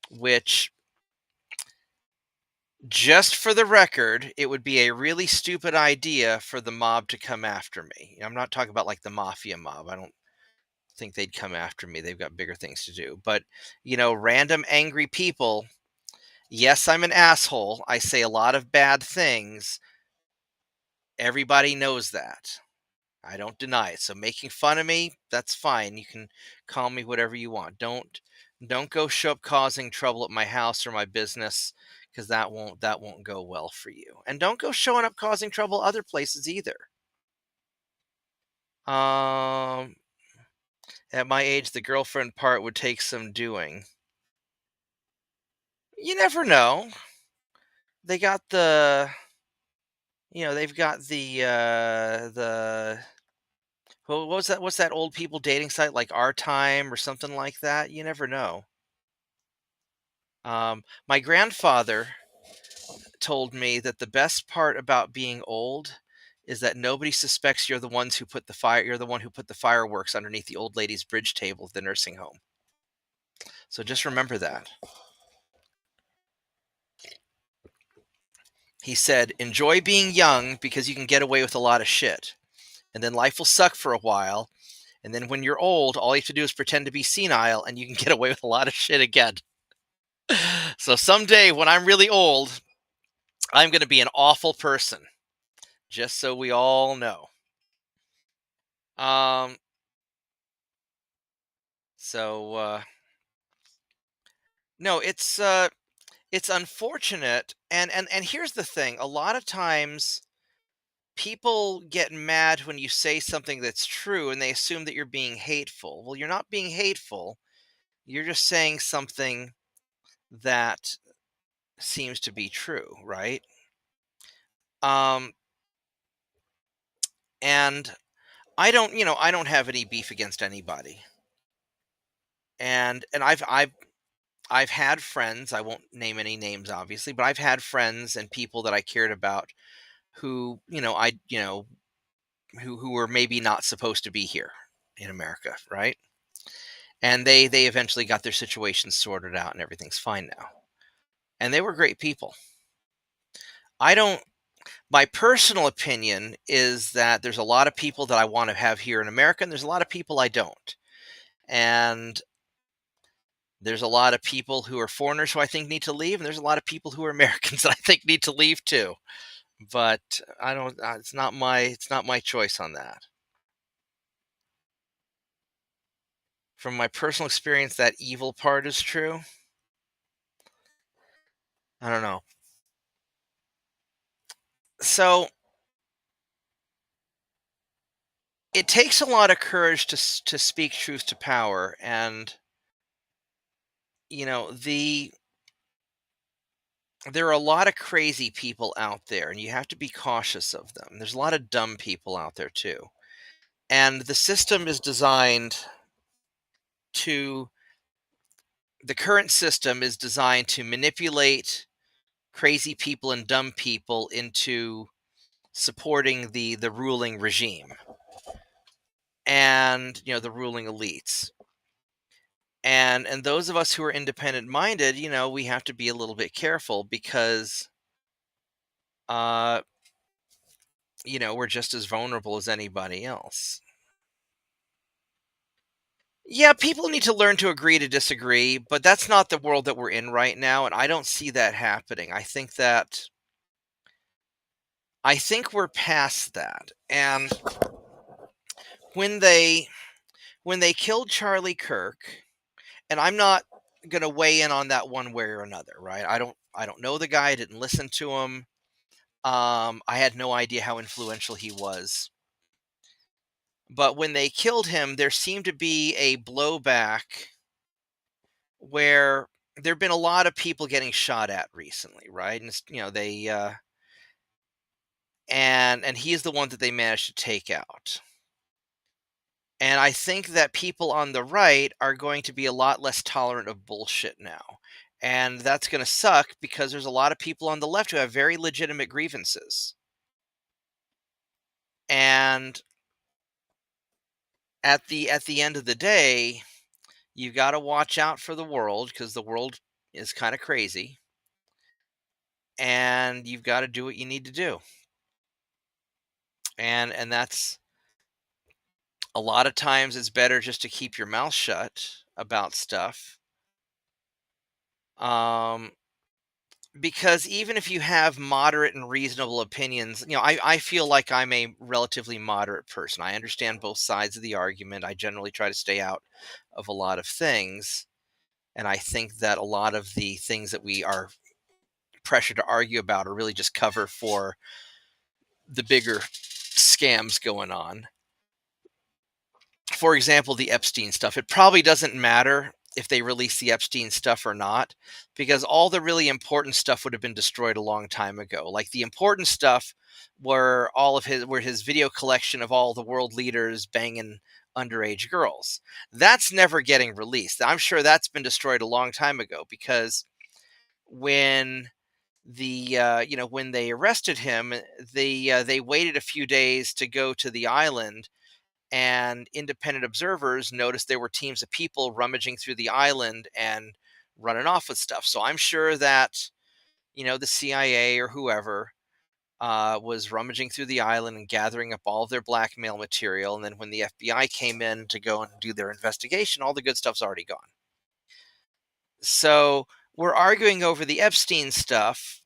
which, just for the record, it would be a really stupid idea for the mob to come after me. I'm not talking about like the mafia mob. I don't think they'd come after me. They've got bigger things to do. But, random angry people, yes, I'm an asshole. I say a lot of bad things. Everybody knows that. I don't deny it. So making fun of me, that's fine. You can call me whatever you want. Don't go show up causing trouble at my house or my business, because that won't go well for you. And don't go showing up causing trouble other places either. Um at my age, the girlfriend part would take some doing. You never know. They got they've got the what was that? What's that old people dating site like Our Time or something like that? You never know. My grandfather told me that the best part about being old is that nobody suspects you're the one who put the fireworks underneath the old lady's bridge table at the nursing home. So just remember that. He said, enjoy being young because you can get away with a lot of shit. And then life will suck for a while. And then when you're old, all you have to do is pretend to be senile and you can get away with a lot of shit again. So someday when I'm really old, I'm going to be an awful person. Just so we all know. Um, so no, it's unfortunate. And here's the thing. A lot of times people get mad when you say something that's true and they assume that you're being hateful. Well, you're not being hateful. You're just saying something that seems to be true, right? Um, and I don't have any beef against anybody. And I've had friends, I won't name any names obviously, but I've had friends and people that I cared about who, who were maybe not supposed to be here in America, right? And they eventually got their situation sorted out and everything's fine now. And they were great people. I don't My personal opinion is that there's a lot of people that I want to have here in America, and there's a lot of people I don't. And there's a lot of people who are foreigners who I think need to leave, and there's a lot of people who are Americans that I think need to leave too. But I don't. It's not my choice on that. From my personal experience, that evil part is true. I don't know. So it takes a lot of courage to speak truth to power, and the there are a lot of crazy people out there, and you have to be cautious of them. There's a lot of dumb people out there too, and to the current system is designed to manipulate crazy people and dumb people into supporting the ruling regime and the ruling elites. And those of us who are independent minded, we have to be a little bit careful because uh we're just as vulnerable as anybody else. Yeah, people need to learn to agree to disagree, but that's not the world that we're in right now, and I don't see that happening. I think we're past that. And when they when they killed Charlie Kirk, and I'm not going to weigh in on that one way or another, right? I don't know the guy, I didn't listen to him. I had no idea how influential he was. But when they killed him, there seemed to be a blowback where there've been a lot of people getting shot at recently, right? And they and he's the one that they managed to take out. And I think that people on the right are going to be a lot less tolerant of bullshit now. And that's going to suck because there's a lot of people on the left who have very legitimate grievances. And at the end of the day, you got to watch out for the world because the world is kind of crazy, and you've got to do what you need to do. And that's a lot of times it's better just to keep your mouth shut about stuff. Um because even if you have moderate and reasonable opinions, I feel like I'm a relatively moderate person. I understand both sides of the argument. I generally try to stay out of a lot of things. And I think that a lot of the things that we are pressured to argue about are really just cover for the bigger scams going on. For example, the Epstein stuff. It probably doesn't matter if they release the Epstein stuff or not, because all the really important stuff would have been destroyed a long time ago. Like the important stuff were his video collection of all the world leaders banging underage girls. That's never getting released. I'm sure that's been destroyed a long time ago because when when they arrested him, they waited a few days to go to the island, and independent observers noticed there were teams of people rummaging through the island and running off with stuff. So I'm sure that the CIA or whoever was rummaging through the island and gathering up all of their blackmail material. And then when the FBI came in to go and do their investigation, all the good stuff's already gone. So we're arguing over the Epstein stuff,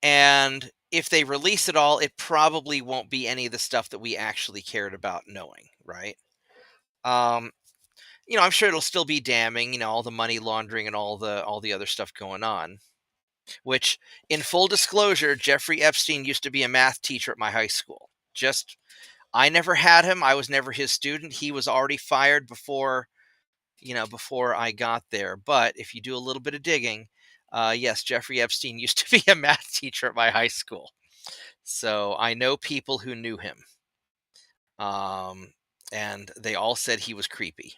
and if they release it all, it probably won't be any of the stuff that we actually cared about knowing, right? Um, I'm sure it'll still be damning, all the money laundering and all the other stuff going on. Which, in full disclosure, Jeffrey Epstein used to be a math teacher at my high school. Just, I never had him. I was never his student. He was already fired before I got there. But if you do a little bit of digging, yes, Jeffrey Epstein used to be a math teacher at my high school. So I know people who knew him. And they all said he was creepy.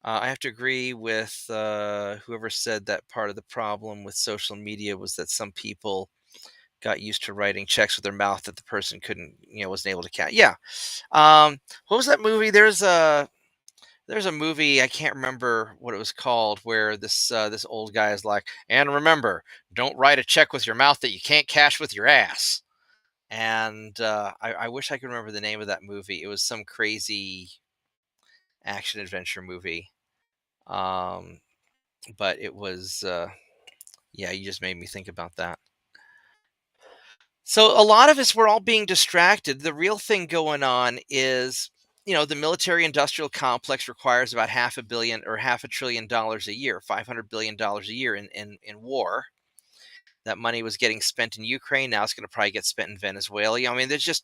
I have to agree with whoever said that part of the problem with social media was that some people got used to writing checks with their mouth that the person couldn't, wasn't able to count. Yeah. What was that movie? There's a movie, I can't remember what it was called, where this old guy is like, and remember, don't write a check with your mouth that you can't cash with your ass. And I wish I could remember the name of that movie. It was some crazy action adventure movie. Um, but it was, yeah, you just made me think about that. So a lot of us, we're all being distracted. The real thing going on is the military industrial complex requires about half a billion or half a trillion dollars a year, $500 billion a year in war. That money was getting spent in Ukraine. Now it's going to probably get spent in Venezuela. I mean, there's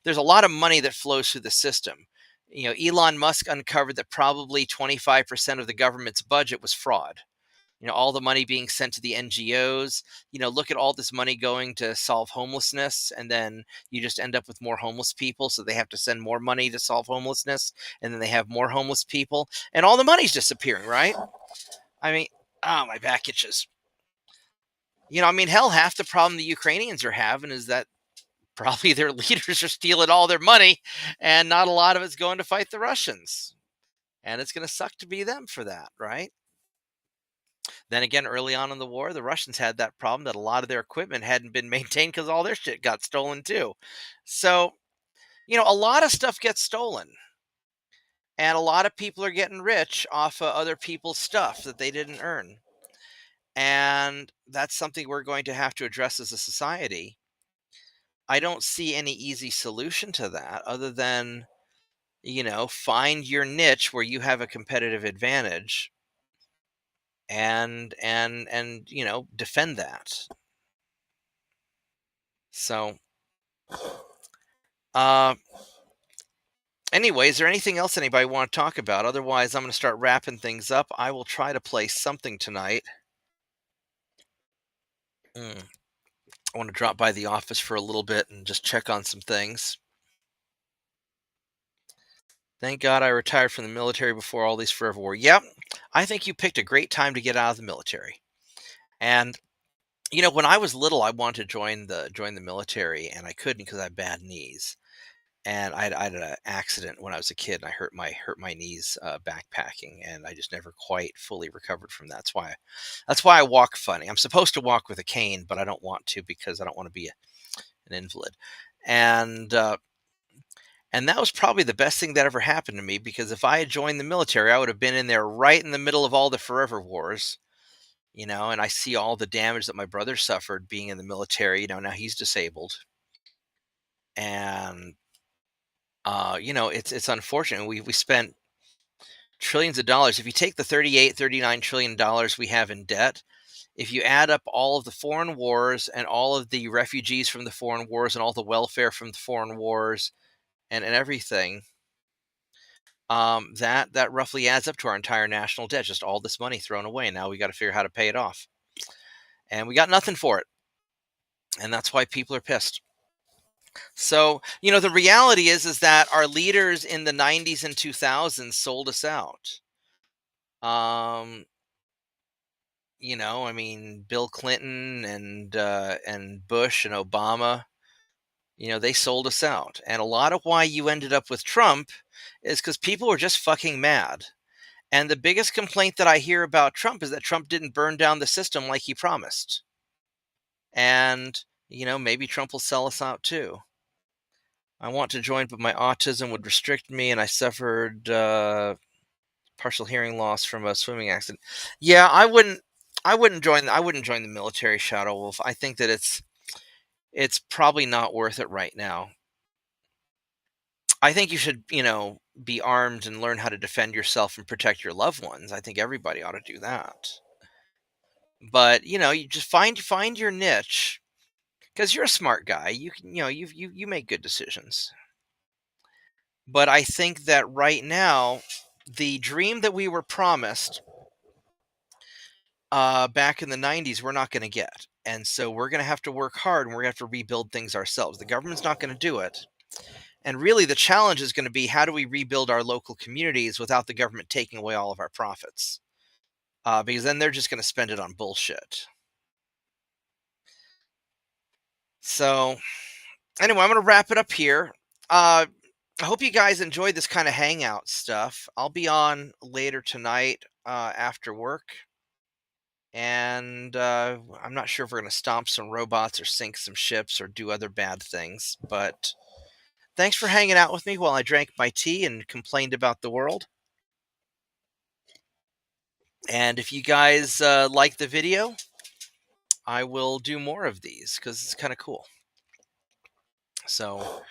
a lot of money that flows through the system. Elon Musk uncovered that probably 25% of the government's budget was fraud. All the money being sent to the NGOs. Look at all this money going to solve homelessness, and then you just end up with more homeless people. So they have to send more money to solve homelessness, and then they have more homeless people, and all the money's disappearing, right? I mean, oh, my back itches. I mean, hell, half the problem the Ukrainians are having is that probably their leaders are stealing all their money, and not a lot of it's going to fight the Russians. And it's going to suck to be them for that, right? Then again, early on in the war, the Russians had that problem that a lot of their equipment hadn't been maintained because all their shit got stolen too. So, a lot of stuff gets stolen, and a lot of people are getting rich off of other people's stuff that they didn't earn. And that's something we're going to have to address as a society. I don't see any easy solution to that other than, find your niche where you have a competitive advantage and defend that. So, uh anyway, is there anything else anybody want to talk about? Otherwise, I'm going to start wrapping things up. I will try to play something tonight. I want to drop by the office for a little bit and just check on some things. Thank God I retired from the military before all these forever war. Yep, I think you picked a great time to get out of the military. And when I was little, I wanted to join the military, and I couldn't because I had bad knees. And I had an accident when I was a kid, and I hurt my knees backpacking, and I just never quite fully recovered from that. That's why I walk funny. I'm supposed to walk with a cane, but I don't want to because I don't want to be an invalid. And that was probably the best thing that ever happened to me, because if I had joined the military, I would have been in there right in the middle of all the forever wars. And I see all the damage that my brother suffered being in the military. Now he's disabled, and it's unfortunate. We spent trillions of dollars. If you take the 39 trillion dollars we have in debt, if you add up all of the foreign wars and all of the refugees from the foreign wars and all the welfare from the foreign wars and everything, that roughly adds up to our entire national debt. Just all this money thrown away. Now we got to figure out how to pay it off, and we got nothing for it, and that's why people are pissed. So, the reality is that our leaders in the 90s and 2000s sold us out. Um, I mean, Bill Clinton and Bush and Obama, they sold us out. And a lot of why you ended up with Trump is because people were just fucking mad. And the biggest complaint that I hear about Trump is that Trump didn't burn down the system like he promised. And, maybe Trump will sell us out too. I want to join, but my autism would restrict me, and I suffered partial hearing loss from a swimming accident. Yeah, I wouldn't join the military, Shadow Wolf. I think that it's probably not worth it right now. I think you should, be armed and learn how to defend yourself and protect your loved ones. I think everybody ought to do that. But, you just find your niche, because you're a smart guy. You can, you make good decisions. But I think that right now, the dream that we were promised back in the 90s, we're not going to get. And so we're going to have to work hard, and we're going to have to rebuild things ourselves. The government's not going to do it. And really, the challenge is going to be, how do we rebuild our local communities without the government taking away all of our profits? Because then they're just going to spend it on bullshit. So anyway, I'm going to wrap it up here. I hope you guys enjoyed this kind of hangout stuff. I'll be on later tonight after work. And I'm not sure if we're going to stomp some robots or sink some ships or do other bad things. But thanks for hanging out with me while I drank my tea and complained about the world. And if you guys like the video, I will do more of these because it's kind of cool. So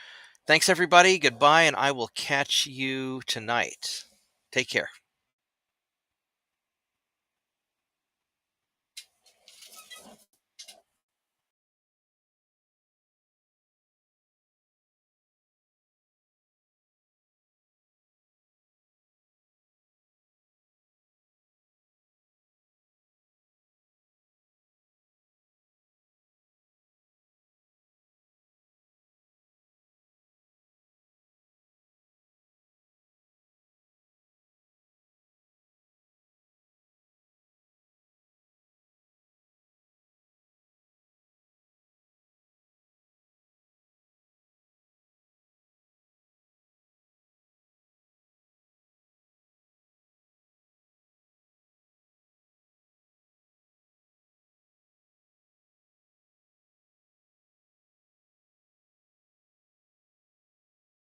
Thanks, everybody. Goodbye, and I will catch you tonight. Take care.